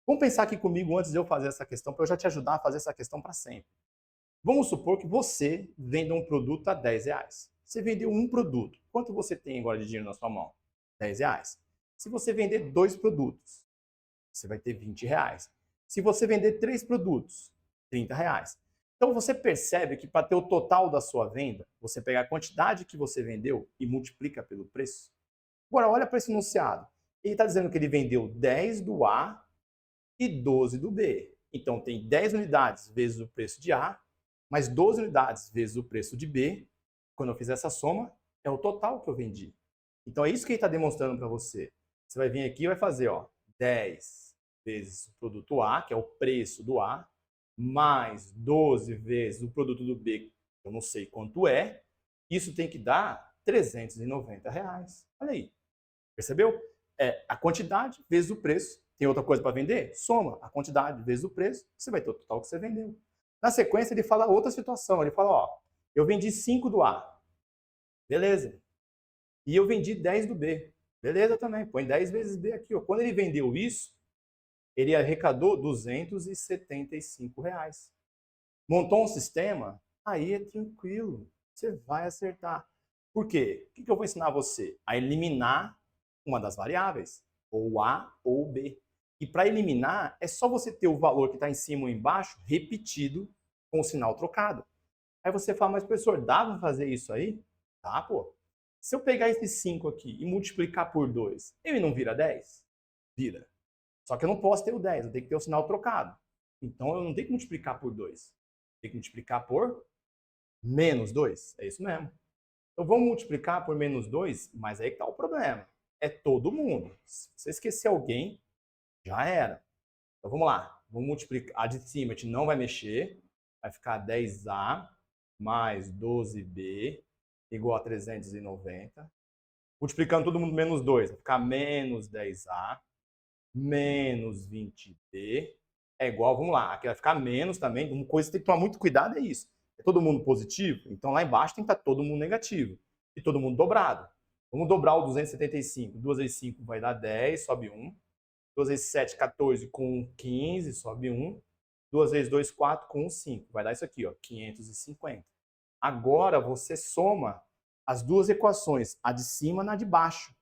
Vamos pensar aqui comigo antes de eu fazer essa questão, para eu já te ajudar a fazer essa questão para sempre. Vamos supor que você venda um produto a R$10. Você vendeu um produto. Quanto você tem agora de dinheiro na sua mão? R$10. Se você vender 2 produtos, você vai ter R$20. Se você vender 3 produtos, R$30. Então você percebe que para ter o total da sua venda, você pega a quantidade que você vendeu e multiplica pelo preço. Agora olha para esse enunciado. Ele está dizendo que ele vendeu 10 do A e 12 do B. Então tem 10 unidades vezes o preço de A, mais 12 unidades vezes o preço de B. Quando eu fizer essa soma, é o total que eu vendi. Então é isso que ele está demonstrando para você. Você vai vir aqui e vai fazer, ó, 10 vezes o produto A, que é o preço do A, mais 12 vezes o produto do B, que eu não sei quanto é. Isso tem que dar R$390. Olha aí. Percebeu? É a quantidade vezes o preço. Tem outra coisa para vender? Soma a quantidade vezes o preço, você vai ter o total que você vendeu. Na sequência, ele fala outra situação. Ele fala, ó, eu vendi 5 do A. Beleza. E eu vendi 10 do B. Beleza também. Põe 10 vezes B aqui. Ó. Quando ele vendeu isso, ele arrecadou R$275. Montou um sistema? Aí é tranquilo. Você vai acertar. Por quê? O que eu vou ensinar você? A eliminar uma das variáveis. Ou A ou B. E para eliminar, é só você ter o valor que está em cima ou embaixo repetido com o sinal trocado. Aí você fala, mas professor, dá para fazer isso aí? Tá, pô. Se eu pegar esse 5 aqui e multiplicar por 2, ele não vira 10? Vira. Só que eu não posso ter o 10, eu tenho que ter o sinal trocado. Então eu não tenho que multiplicar por 2. Tenho que multiplicar por menos 2. É isso mesmo. Então vamos multiplicar por menos 2, mas aí que está o problema. É todo mundo. Se você esquecer alguém, já era. Então vamos lá. Vamos multiplicar. A de cima a gente não vai mexer. Vai ficar 10A mais 12B igual a 390. Multiplicando todo mundo menos 2. Vai ficar menos 10A menos 20B é igual, vamos lá, aqui vai ficar menos também. Uma coisa que tem que tomar muito cuidado é isso. É todo mundo positivo? Então lá embaixo tem que estar todo mundo negativo. E todo mundo dobrado. Vamos dobrar o 275. 2 vezes 5 vai dar 10, sobe 1. 2 vezes 7, 14, com 1, 15, sobe 1. 2 vezes 2, 4, com 1, 5. Vai dar isso aqui, ó, 550. Agora você soma as duas equações, a de cima e a de baixo.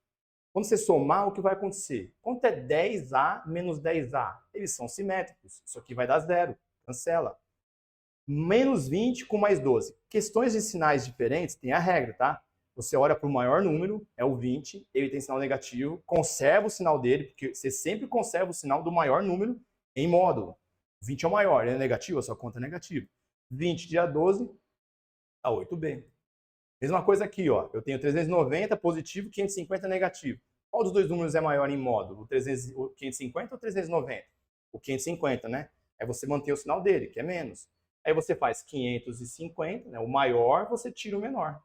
Quando você somar, o que vai acontecer? Quanto é 10A menos 10A? Eles são simétricos. Isso aqui vai dar zero. Cancela. Menos 20 com mais 12. Questões de sinais diferentes tem a regra, tá? Você olha para o maior número, é o 20, ele tem sinal negativo, conserva o sinal dele, porque você sempre conserva o sinal do maior número em módulo. 20 é o maior, ele é negativo, a sua conta é negativa. 20 dia 12, a 8B. Mesma coisa aqui, ó. Eu tenho 390 positivo, 550 negativo. Qual dos dois números é maior em módulo? O 550 ou 390? O 550, né? É você manter o sinal dele, que é menos. Aí você faz 550, né? O maior, você tira o menor.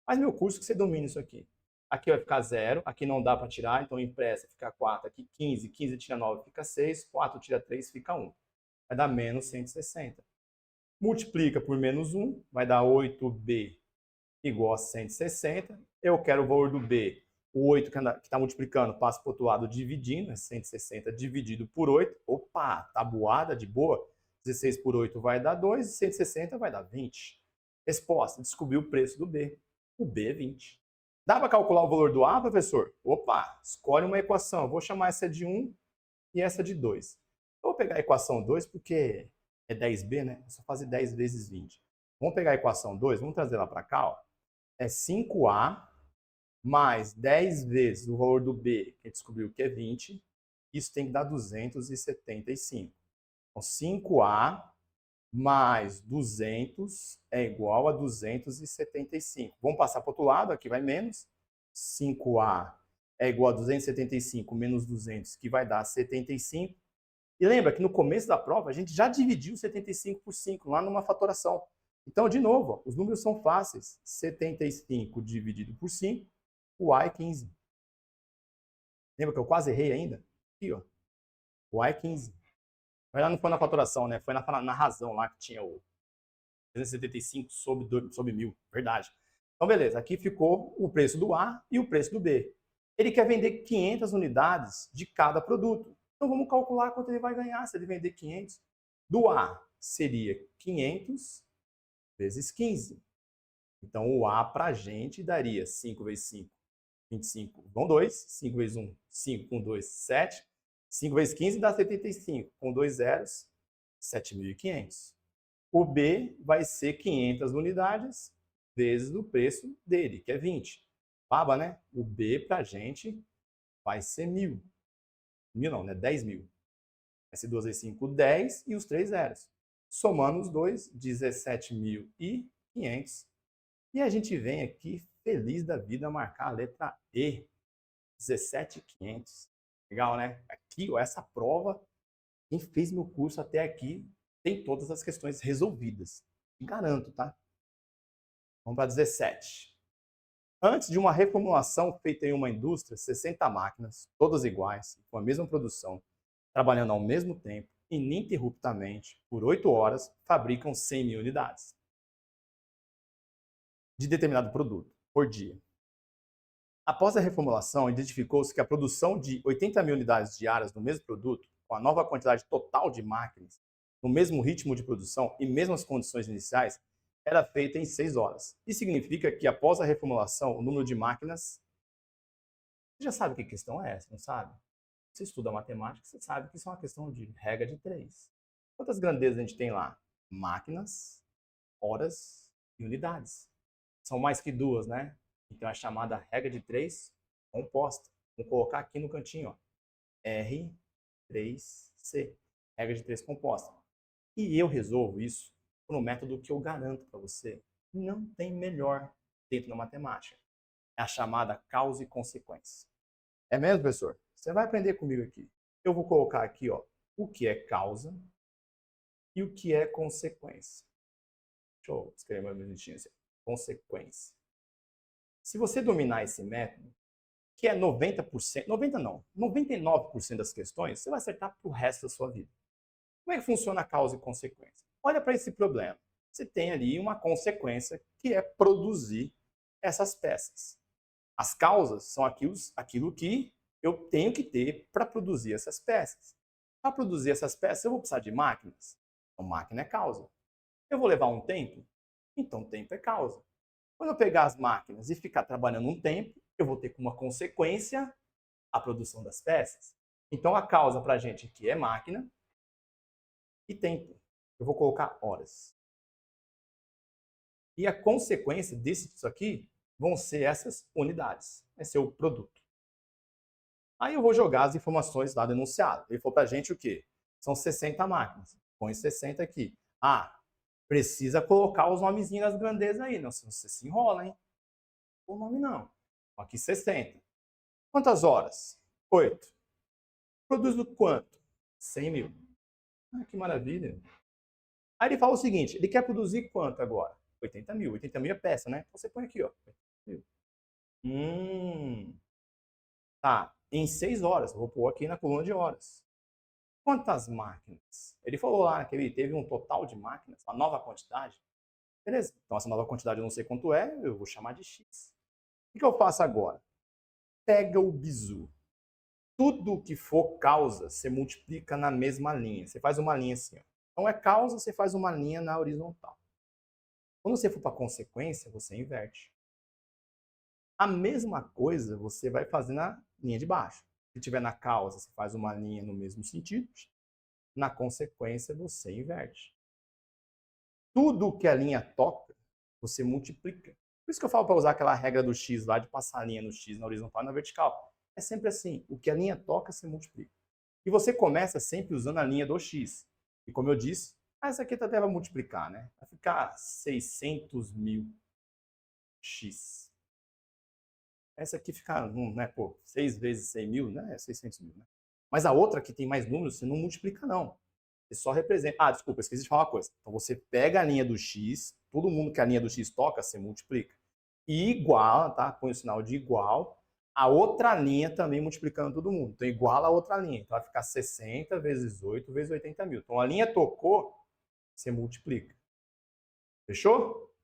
Faz meu curso que você domina isso aqui. Aqui vai ficar 0, aqui não dá para tirar, então empresta, fica 4, aqui 15, 15 tira 9, fica 6, 4 tira 3, fica 1. Vai dar menos 160. Multiplica por menos 1, vai dar 8B igual a 160. Eu quero o valor do B. O 8 que está multiplicando passa para o outro lado dividindo, é 160 dividido por 8. Opa, tabuada de boa. 16 por 8 vai dar 2, 160 vai dar 20. Resposta, descobri o preço do B. O B é 20. Dá para calcular o valor do A, professor? Opa, escolhe uma equação. Eu vou chamar essa de 1 e essa de 2. Eu vou pegar a equação 2 porque é 10B, né? É só fazer 10 vezes 20. Vamos pegar a equação 2, vamos trazer ela para cá, ó. É 5A mais 10 vezes o valor do B, que a gente descobriu que é 20. Isso tem que dar 275. Então, 5A mais 200 é igual a 275. Vamos passar para o outro lado, aqui vai menos. 5A é igual a 275 menos 200, que vai dar 75. E lembra que no começo da prova a gente já dividiu 75 por 5, lá numa fatoração. Então, de novo, ó, os números são fáceis. 75 dividido por 5, o A é 15. Lembra que eu quase errei ainda? Aqui, ó. O A é 15. Mas lá não foi na fatoração, né? Foi na razão lá que tinha o 375 sobre 1000. Verdade. Então, beleza. Aqui ficou o preço do A e o preço do B. Ele quer vender 500 unidades de cada produto. Então, vamos calcular quanto ele vai ganhar se ele vender 500. Do A seria 500 vezes 15. Então, o A para a gente daria 5 vezes 5, 25, vão 2. 5 vezes 1, 5 com 2, 7. 5 vezes 15 dá 75. Com 2 zeros, 7.500. O B vai ser 500 unidades vezes o preço dele, que é 20. Baba, né? O B para a gente vai ser 1.000. 1.000 não, né? 10.000. Vai ser 2 vezes 5, 10 e os 3 zeros. Somando os dois, 17.500. E a gente vem aqui, feliz da vida, marcar a letra E. 17.500. Legal, né? Aqui, ó, essa prova, quem fez meu curso até aqui, tem todas as questões resolvidas. Garanto, tá? Vamos para 17. Antes de uma reformulação feita em uma indústria, 60 máquinas, todas iguais, com a mesma produção, trabalhando ao mesmo tempo, ininterruptamente, por 8 horas, fabricam 100.000 unidades de determinado produto por dia. Após a reformulação, identificou-se que a produção de 80.000 unidades diárias do mesmo produto, com a nova quantidade total de máquinas, no mesmo ritmo de produção e mesmas condições iniciais, era feita em 6 horas. Isso significa que, após a reformulação, o número de máquinas... Você já sabe que questão é essa, não sabe? Você estuda matemática, você sabe que isso é uma questão de regra de 3. Quantas grandezas a gente tem lá? Máquinas, horas e unidades. São mais que duas, né? Então, é a chamada regra de 3 composta. Vamos colocar aqui no cantinho, ó. R3C. Regra de 3 composta. E eu resolvo isso por um método que eu garanto para você. Não tem melhor dentro da matemática. É a chamada causa e consequência. É mesmo, professor? Você vai aprender comigo aqui. Eu vou colocar aqui, ó, o que é causa e o que é consequência. Deixa eu escrever mais bonitinho assim. Consequência. Se você dominar esse método, que é 90%, 90 não, 99% das questões, você vai acertar para o resto da sua vida. Como é que funciona a causa e consequência? Olha para esse problema. Você tem ali uma consequência que é produzir essas peças. As causas são aquilo que eu tenho que ter para produzir essas peças. Para produzir essas peças, eu vou precisar de máquinas. Então, máquina é causa. Eu vou levar um tempo? Então, tempo é causa. Quando eu pegar as máquinas e ficar trabalhando um tempo, eu vou ter como uma consequência a produção das peças. Então, a causa para a gente aqui é máquina e tempo. Eu vou colocar horas. E a consequência disso aqui vão ser essas unidades. Vai ser o produto. Aí eu vou jogar as informações lá do enunciado. Ele falou para a gente o quê? São 60 máquinas. Põe 60 aqui. Ah, precisa colocar os nomezinhos das grandezas aí. Não, senão você se enrola, hein? O nome não. Aqui 60. Quantas horas? 8. Produz do quanto? 100 mil. Ah, que maravilha. Aí ele fala o seguinte, ele quer produzir quanto agora? 80 mil. 80 mil é peça, né? Então você põe aqui, ó. 80 mil. Tá. Em 6 horas. Vou pôr aqui na coluna de horas. Quantas máquinas? Ele falou lá que ele teve um total de máquinas, uma nova quantidade. Beleza. Então essa nova quantidade eu não sei quanto é, eu vou chamar de X. O que eu faço agora? Pega o bizu. Tudo que for causa, você multiplica na mesma linha. Você faz uma linha assim. Ó. Então é causa, você faz uma linha na horizontal. Quando você for para consequência, você inverte. A mesma coisa você vai fazer na linha de baixo. Se tiver na causa, você faz uma linha no mesmo sentido. Na consequência, você inverte. Tudo que a linha toca, você multiplica. Por isso que eu falo para usar aquela regra do X lá, de passar a linha no X na horizontal e na vertical. É sempre assim, o que a linha toca, você multiplica. E você começa sempre usando a linha do X. E como eu disse, essa aqui até vai multiplicar, né? Vai ficar 600 mil X. Essa aqui fica, né, pô, 6 vezes 100 mil, né? É 600 mil, né? Mas a outra que tem mais números, você não multiplica, não. Você só representa. Ah, desculpa, esqueci de falar uma coisa. Então você pega a linha do X, todo mundo que a linha do X toca, você multiplica. E iguala, tá? Põe o sinal de igual. A outra linha também multiplicando todo mundo. Então iguala a outra linha. Então vai ficar 60 vezes 8 vezes 80 mil. Então a linha tocou, você multiplica. Fechou?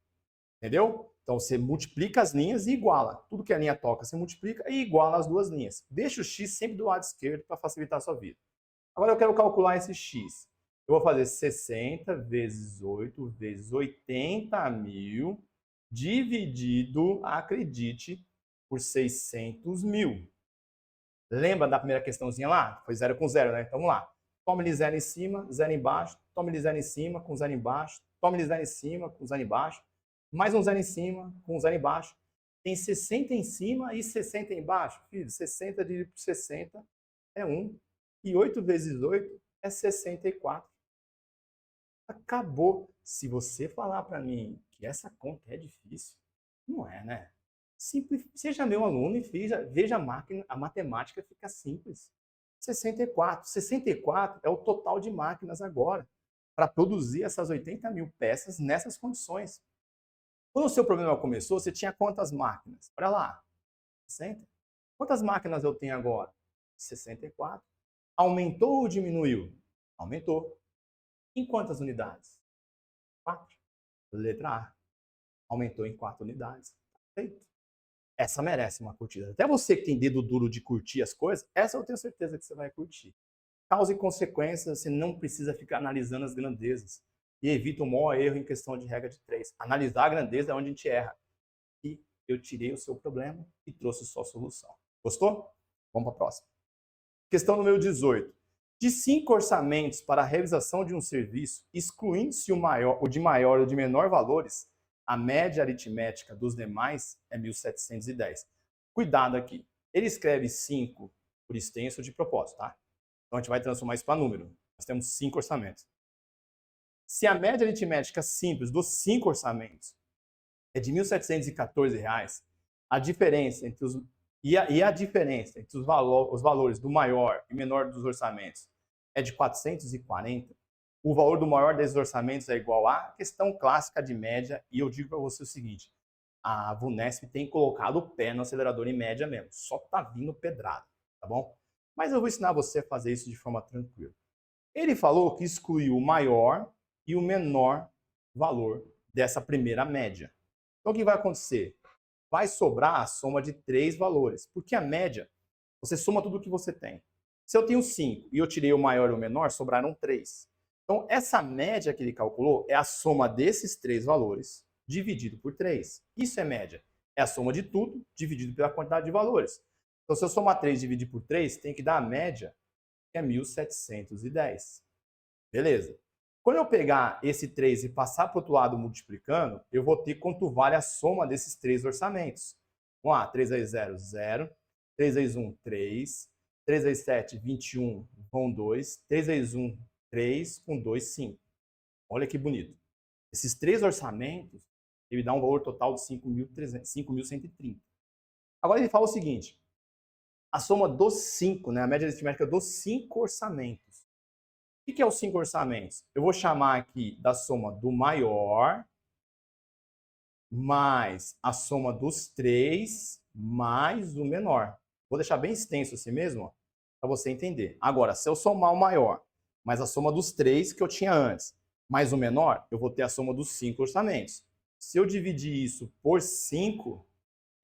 Entendeu? Então você multiplica as linhas e iguala. Tudo que a linha toca, você multiplica e iguala as duas linhas. Deixa o X sempre do lado esquerdo para facilitar a sua vida. Agora eu quero calcular esse X. Eu vou fazer 60 vezes 8 vezes 80 mil dividido, acredite, por 600 mil. Lembra da primeira questãozinha lá? Foi 0 com 0, né? Então vamos lá. Tome-lhe 0 em cima, 0 embaixo. Tome-lhe 0 em cima, com 0 embaixo. Tome-lhe 0 em cima, com 0 embaixo. Mais um 0 em cima, com 0 embaixo. Tem 60 em cima e 60 embaixo. Filho, 60 dividido por 60 é 1. E 8 vezes 8 é 64. Acabou. Se você falar para mim que essa conta é difícil, não é, né? Simples. Seja meu aluno e veja a matemática fica simples. 64. 64 é o total de máquinas agora para produzir essas 80 mil peças nessas condições. Quando o seu problema começou, você tinha quantas máquinas? Olha lá. 60. Quantas máquinas eu tenho agora? 64. Aumentou ou diminuiu? Aumentou. Em quantas unidades? 4. Letra A. Aumentou em 4 unidades. Feito. Essa merece uma curtida. Até você que tem dedo duro de curtir as coisas, essa eu tenho certeza que você vai curtir. Causa e consequência, você não precisa ficar analisando as grandezas. E evita o maior erro em questão de regra de 3. Analisar a grandeza é onde a gente erra. E eu tirei o seu problema e trouxe sua solução. Gostou? Vamos para a próxima. Questão número 18. De 5 orçamentos para a realização de um serviço, excluindo-se o de maior ou de menor valores, a média aritmética dos demais é 1.710. Cuidado aqui. Ele escreve 5 por extenso de propósito, tá? Então a gente vai transformar isso para número. Nós temos 5 orçamentos. Se a média aritmética simples dos 5 orçamentos é de R$ 1.714, a diferença entre os a diferença entre os valores do maior e menor dos orçamentos é de 440, o valor do maior desses orçamentos é igual à questão clássica de média, e eu digo para você o seguinte, a VUNESP tem colocado o pé no acelerador em média mesmo, só tá vindo pedrada, tá bom? Mas eu vou ensinar você a fazer isso de forma tranquila. Ele falou que excluiu o maior e o menor valor dessa primeira média. Então o que vai acontecer? vai sobrar a soma de 3 valores, porque a média, você soma tudo o que você tem. Se eu tenho 5 e eu tirei o maior e o menor, sobraram 3. Então, essa média que ele calculou é a soma desses 3 valores dividido por 3. Isso é média. É a soma de tudo dividido pela quantidade de valores. Então, se eu somar 3 e dividir por 3, tem que dar a média, que é 1.710. Beleza. Quando eu pegar esse 3 e passar para o outro lado multiplicando, eu vou ter quanto vale a soma desses 3 orçamentos. Vamos lá, 3 vezes 0, 0. 3 vezes 1, 3. 3 vezes 7, 21, vão 2. 3 vezes 1, 3, com 2, 5. Olha que bonito. Esses 3 orçamentos, ele dá um valor total de 5.130. Agora ele fala o seguinte, a soma dos 5, né, a média aritmética dos 5 orçamentos. O que é os 5 orçamentos? Eu vou chamar aqui da soma do maior mais a soma dos 3 mais o menor. Vou deixar bem extenso assim mesmo, para você entender. Agora, se eu somar o maior mais a soma dos 3 que eu tinha antes, mais o menor, eu vou ter a soma dos 5 orçamentos. Se eu dividir isso por 5,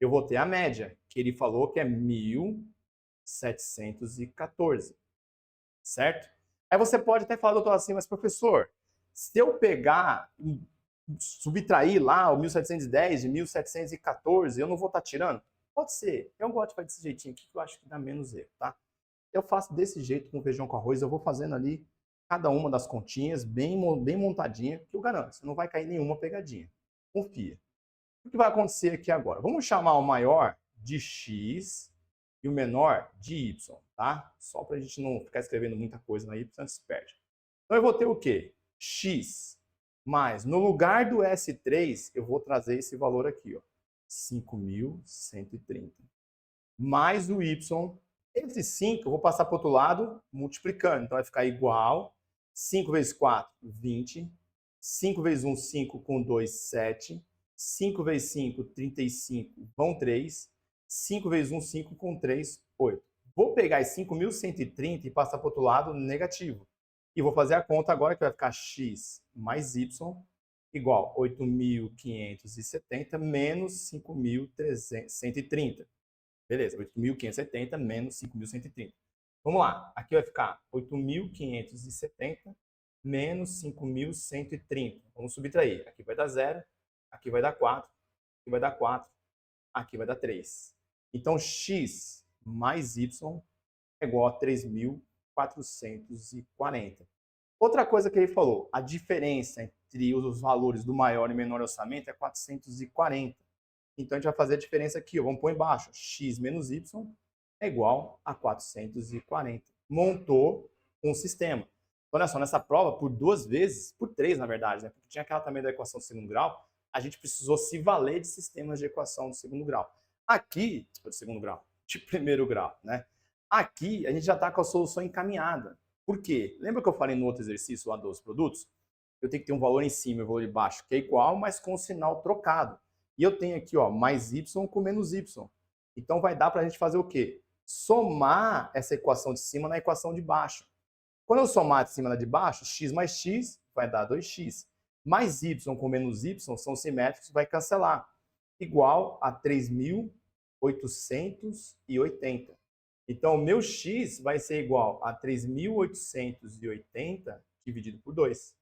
eu vou ter a média, que ele falou que é 1.714. Certo? Aí você pode até falar, doutor, assim, mas professor, se eu pegar e subtrair lá o 1.710 de 1.714, eu não vou estar tirando? Pode ser. Eu gosto de fazer desse jeitinho aqui, que eu acho que dá menos erro, tá? Eu faço desse jeito com feijão com arroz, eu vou fazendo ali cada uma das continhas bem montadinha, que eu garanto, você não vai cair nenhuma pegadinha. Confia. O que vai acontecer aqui agora? Vamos chamar o maior de x e o menor de y, tá? Só para a gente não ficar escrevendo muita coisa na y, senão se perde. Então eu vou ter o quê? X mais, no lugar do S3, eu vou trazer esse valor aqui, ó, 5.130. Mais o y, esse 5 eu vou passar para o outro lado multiplicando, então vai ficar igual 5 vezes 4, 20. 5 vezes 1, 5, com 2, 7. 5 vezes 5, 35, vão 3. 5 vezes 1, 5, com 3, 8. Vou pegar esse 5.130 e passar para o outro lado negativo. E vou fazer a conta agora, que vai ficar x mais y igual 8.570 menos 5.130. Beleza, 8.570 menos 5.130. Vamos lá, aqui vai ficar 8.570 menos 5.130. Vamos subtrair. Aqui vai dar 0, aqui vai dar 4, aqui vai dar 4, aqui vai dar 3. Então, x mais y é igual a 3.440. Outra coisa que ele falou, a diferença entre os valores do maior e menor orçamento é 440. Então, a gente vai fazer a diferença aqui, ó. Vamos pôr embaixo. X menos y é igual a 440. Montou um sistema. Olha só, nessa prova, por 2 vezes, por 3, na verdade, né? Porque tinha aquela também da equação do segundo grau, a gente precisou se valer de sistemas de equação do segundo grau. Aqui, do segundo grau, de primeiro grau, né? Aqui, a gente já está com a solução encaminhada. Por quê? Lembra que eu falei no outro exercício lá dos produtos? Eu tenho que ter um valor em cima e um valor embaixo, que é igual, mas com o sinal trocado. E eu tenho aqui, ó, mais y com menos y. Então, vai dar para a gente fazer o quê? Somar essa equação de cima na equação de baixo. Quando eu somar de cima na de baixo, x mais x vai dar 2x. Mais y com menos y são simétricos, vai cancelar. Igual a 3.880. Então, o meu x vai ser igual a 3.880 dividido por 2.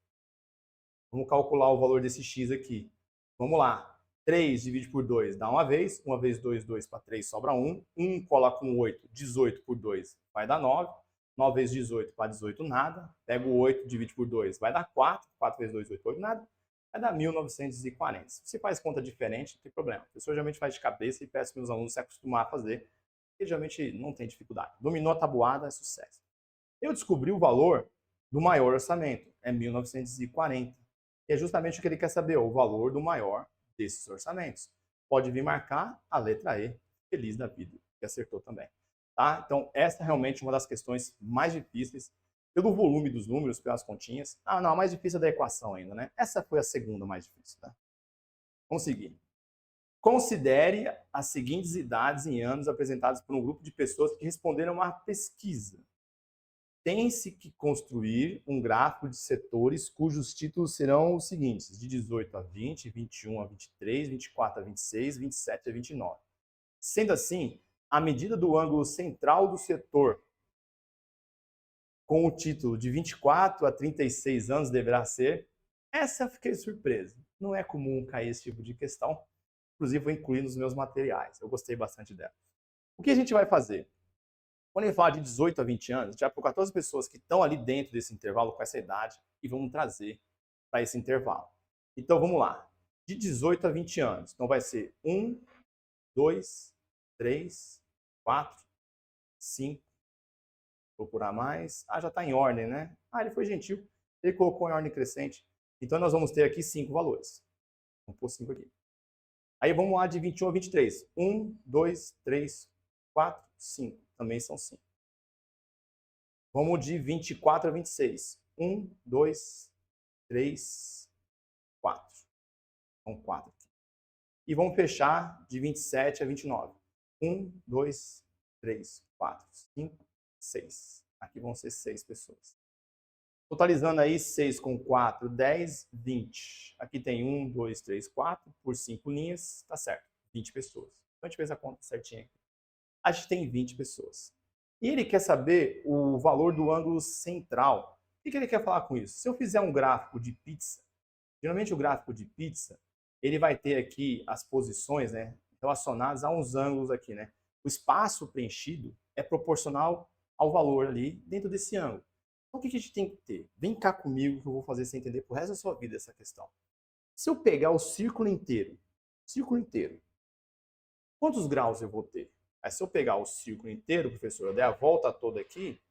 Vamos calcular o valor desse x aqui. Vamos lá. 3 divide por 2 dá uma vez. 2, 2 para 3 sobra 1. 1 cola com 8, 18 por 2 vai dar 9. 9 vezes 18 para 18, nada. Pega o 8, divide por 2, vai dar 4. 4 vezes 2, 8, 8, nada. Vai dar 1.940. Se você faz conta diferente, não tem problema. A pessoa geralmente faz de cabeça e peço para os alunos se acostumar a fazer, porque geralmente não tem dificuldade. Dominou a tabuada, é sucesso. Eu descobri o valor do maior orçamento, é 1.940. E é justamente o que ele quer saber, o valor do maior desses orçamentos. Pode vir marcar a letra E, feliz da vida, que acertou também. Tá? Então, essa é realmente uma das questões mais difíceis, pelo volume dos números, pelas continhas. Ah, não, a mais difícil é da equação ainda, né? Essa foi a segunda mais difícil, tá? Vamos seguir. Considere as seguintes idades em anos apresentadas por um grupo de pessoas que responderam a uma pesquisa. tem-se que construir um gráfico de setores cujos títulos serão os seguintes, de 18 a 20, 21 a 23, 24 a 26, 27 a 29. Sendo assim, a medida do ângulo central do setor com o título de 24 a 36 anos deverá ser... Essa eu fiquei surpreso. Não é comum cair esse tipo de questão. Inclusive, vou incluir nos meus materiais. Eu gostei bastante dela. O que a gente vai fazer? Quando ele fala de 18 a 20 anos, a gente vai por 14 pessoas que estão ali dentro desse intervalo com essa idade e vamos trazer para esse intervalo. Então, vamos lá. De 18 a 20 anos. Então, vai ser 1, 2, 3, 4, 5. Vou procurar mais. Ah, já está em ordem, né? Ah, ele foi gentil. Ele colocou em ordem crescente. Então, nós vamos ter aqui 5 valores. Vamos pôr 5 aqui. Aí, vamos lá de 21 a 23. 1, 2, 3, 4, 5. Também são 5. Vamos de 24 a 26. 1, 2, 3, 4. São 4 aqui. E vamos fechar de 27 a 29. 1, 2, 3, 4, 5, 6. Aqui vão ser 6 pessoas. Totalizando aí 6 com 4, 10, 20. Aqui tem 1, 2, 3, 4, por 5 linhas, tá certo, 20 pessoas. Então a gente fez a conta certinha aqui. A gente tem 20 pessoas. E ele quer saber o valor do ângulo central. O que ele quer falar com isso? Se eu fizer um gráfico de pizza, geralmente o gráfico de pizza, ele vai ter aqui as posições, né, relacionadas a uns ângulos aqui, né? O espaço preenchido é proporcional ao valor ali dentro desse ângulo. Então, o que a gente tem que ter? Vem cá comigo que eu vou fazer você entender pro resto da sua vida essa questão. Se eu pegar o círculo inteiro, quantos graus eu vou ter? Aí, se eu pegar o círculo inteiro, professor, eu der a volta toda aqui,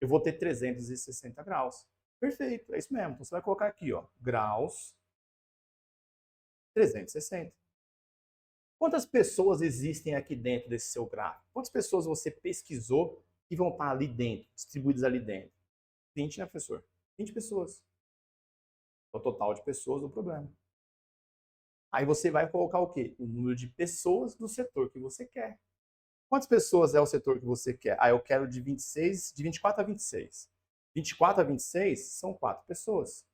eu vou ter 360 graus. Perfeito, é isso mesmo. Então, você vai colocar aqui, ó, graus 360. Quantas pessoas existem aqui dentro desse seu gráfico? Quantas pessoas você pesquisou que vão estar ali dentro, distribuídas ali dentro? 20, né, professor? 20 pessoas. É o total de pessoas do problema. Aí você vai colocar o quê? O número de pessoas do setor que você quer. Quantas pessoas é o setor que você quer? Ah, eu quero de 24 a 26. 24 a 26 são 4 pessoas.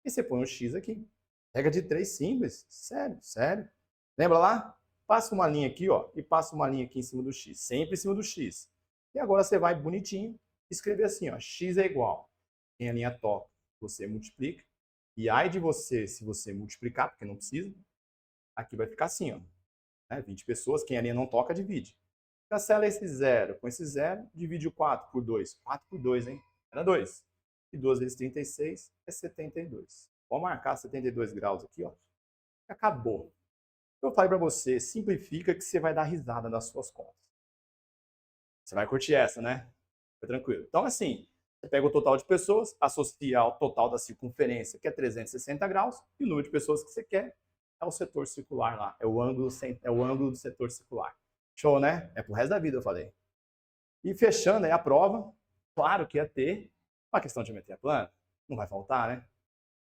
E você põe um X aqui. Regra de 3 simples. Sério, sério. Lembra lá? Passa uma linha aqui, ó, e passa uma linha aqui em cima do X. Sempre em cima do X. E agora você vai bonitinho escrever assim, ó, X é igual. Tem a linha toca, você multiplica. E ai de você, se você multiplicar, porque não precisa, aqui vai ficar assim, ó. 20 pessoas, quem a linha não toca, divide. Cancela esse zero com esse zero, divide o 4 por 2. 4 por 2, hein? Era 2. E 2 vezes 36 é 72. Vou marcar 72 graus aqui, ó. Acabou. Eu falei para você, simplifica que você vai dar risada nas suas contas. Você vai curtir essa, né? Foi tranquilo. Então, assim, você pega o total de pessoas, associa ao total da circunferência, que é 360 graus, e o número de pessoas que você quer é o setor circular lá. É o ângulo do setor circular. Show, né? É pro resto da vida, eu falei. E fechando aí a prova, claro que ia ter uma questão de geometria plana. Não vai faltar, né?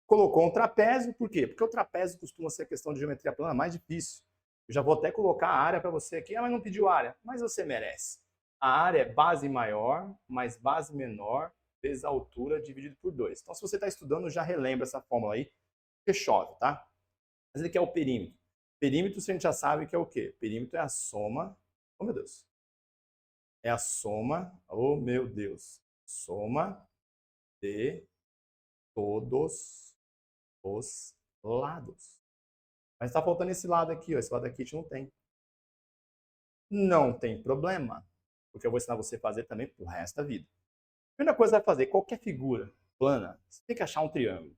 Colocou um trapézio, por quê? Porque o trapézio costuma ser a questão de geometria plana mais difícil. Eu já vou até colocar a área para você aqui. Ah, mas não pediu área. Mas você merece. A área é base maior mais base menor vezes a altura dividido por 2. Então, se você está estudando, já relembra essa fórmula aí, que chove, tá? Mas ele quer o perímetro. Perímetro, a gente já sabe que é o quê? Perímetro é a soma... Oh, meu Deus. É a soma... Oh, meu Deus. Soma de todos os lados. Mas está faltando esse lado aqui, ó. Esse lado aqui a gente não tem. Não tem problema, porque eu vou ensinar você a fazer também pro resto da vida. A primeira coisa que você vai fazer, qualquer figura plana, você tem que achar um triângulo.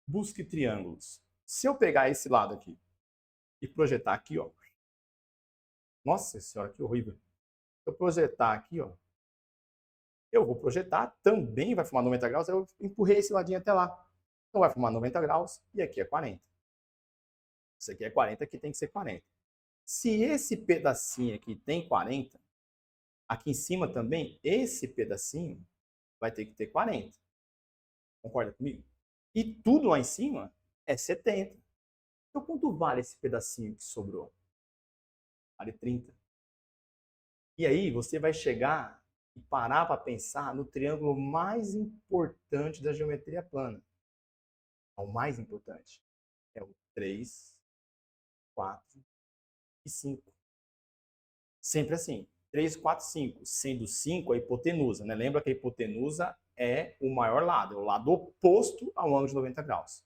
Busque triângulos. Se eu pegar esse lado aqui e projetar aqui, ó. Nossa senhora, que horrível. Se eu projetar aqui, ó. Eu vou projetar, também vai formar 90 graus, eu empurrei esse ladinho até lá. Então vai formar 90 graus e aqui é 40. Isso aqui é 40, aqui tem que ser 40. Se esse pedacinho aqui tem 40, aqui em cima também, esse pedacinho vai ter que ter 40. Concorda comigo? E tudo lá em cima é 70. Então, quanto vale esse pedacinho que sobrou? Vale 30. E aí, você vai chegar e parar para pensar no triângulo mais importante da geometria plana. O mais importante é o 3, 4 e 5. Sempre assim. 3, 4, 5. Sendo 5 a hipotenusa. Né? Lembra que a hipotenusa é o maior lado, é o lado oposto ao ângulo de 90 graus.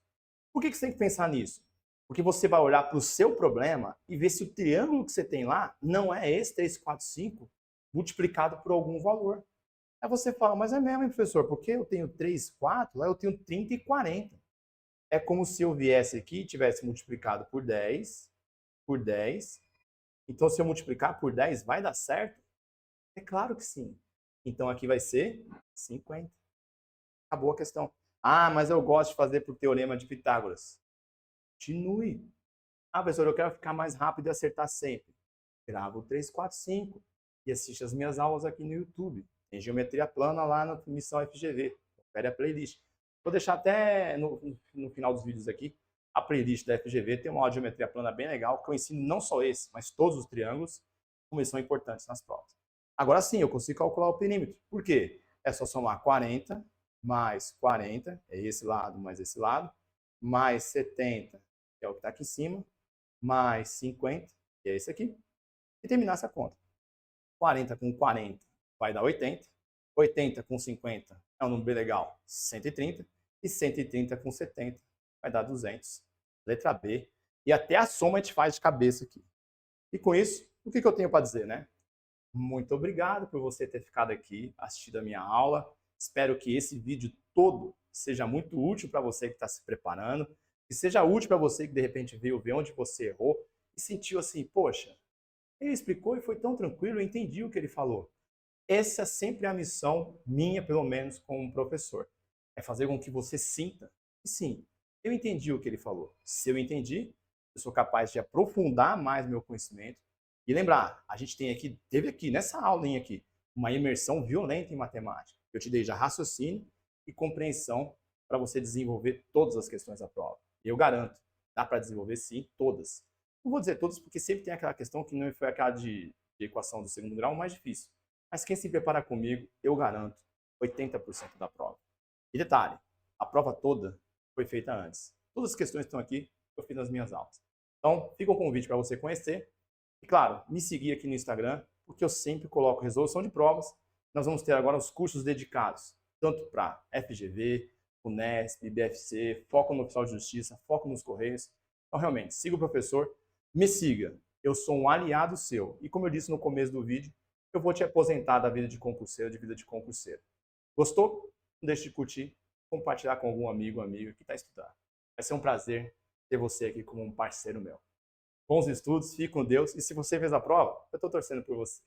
Por que você tem que pensar nisso? Porque você vai olhar para o seu problema e ver se o triângulo que você tem lá não é esse 3, 4, 5 multiplicado por algum valor. Aí você fala, mas é mesmo, hein, professor? Porque eu tenho 3, 4, lá eu tenho 30 e 40. É como se eu viesse aqui e tivesse multiplicado por 10, por 10. Então, se eu multiplicar por 10, vai dar certo? É claro que sim. Então, aqui vai ser 50. Acabou a questão. Ah, mas eu gosto de fazer por teorema de Pitágoras. Continue. Ah, professor, eu quero ficar mais rápido e acertar sempre. Grava o 3, 4, 5 e assiste as minhas aulas aqui no YouTube. Tem geometria plana lá na Missão FGV. Confere a playlist. Vou deixar até no final dos vídeos aqui a playlist da FGV. Tem uma aula de geometria plana bem legal que eu ensino não só esse, mas todos os triângulos, como eles são importantes nas provas. Agora sim, eu consigo calcular o perímetro. Por quê? É só somar 40 mais 40, é esse lado mais esse lado, mais 70, que é o que está aqui em cima, mais 50, que é esse aqui, e terminar essa conta. 40 com 40 vai dar 80, 80 com 50 é um número legal, 130, e 130 com 70 vai dar 200. Letra B. E até a soma a gente faz de cabeça aqui. E com isso, o que eu tenho para dizer, né? Muito obrigado por você ter ficado aqui, assistido a minha aula. Espero que esse vídeo todo seja muito útil para você que está se preparando, que seja útil para você que de repente veio ver onde você errou e sentiu assim, poxa, ele explicou e foi tão tranquilo, eu entendi o que ele falou. Essa sempre é a missão minha, pelo menos, como professor. É fazer com que você sinta que sim, eu entendi o que ele falou. Se eu entendi, eu sou capaz de aprofundar mais meu conhecimento. E lembrar, a gente teve aqui, nessa aulinha aqui, uma imersão violenta em matemática. Eu te dei já raciocínio e compreensão para você desenvolver todas as questões da prova. E eu garanto, dá para desenvolver sim, todas. Não vou dizer todas, porque sempre tem aquela questão que não foi aquela de equação do segundo grau mais difícil. Mas quem se prepara comigo, eu garanto, 80% da prova. E detalhe, a prova toda foi feita antes. Todas as questões que estão aqui, eu fiz nas minhas aulas. Então, fica o convite para você conhecer. E claro, me seguir aqui no Instagram, porque eu sempre coloco resolução de provas. Nós vamos ter agora os cursos dedicados, tanto para FGV, Unesp, BFC, foco no oficial de justiça, foco nos Correios. Então, realmente, siga o professor, me siga. Eu sou um aliado seu. E como eu disse no começo do vídeo, eu vou te aposentar da vida de concurseiro, de vida de concurseiro. Gostou? Não deixe de curtir, compartilhar com algum amigo, amiga que está estudando. Vai ser um prazer ter você aqui como um parceiro meu. Bons estudos, fique com Deus. E se você fez a prova, eu estou torcendo por você.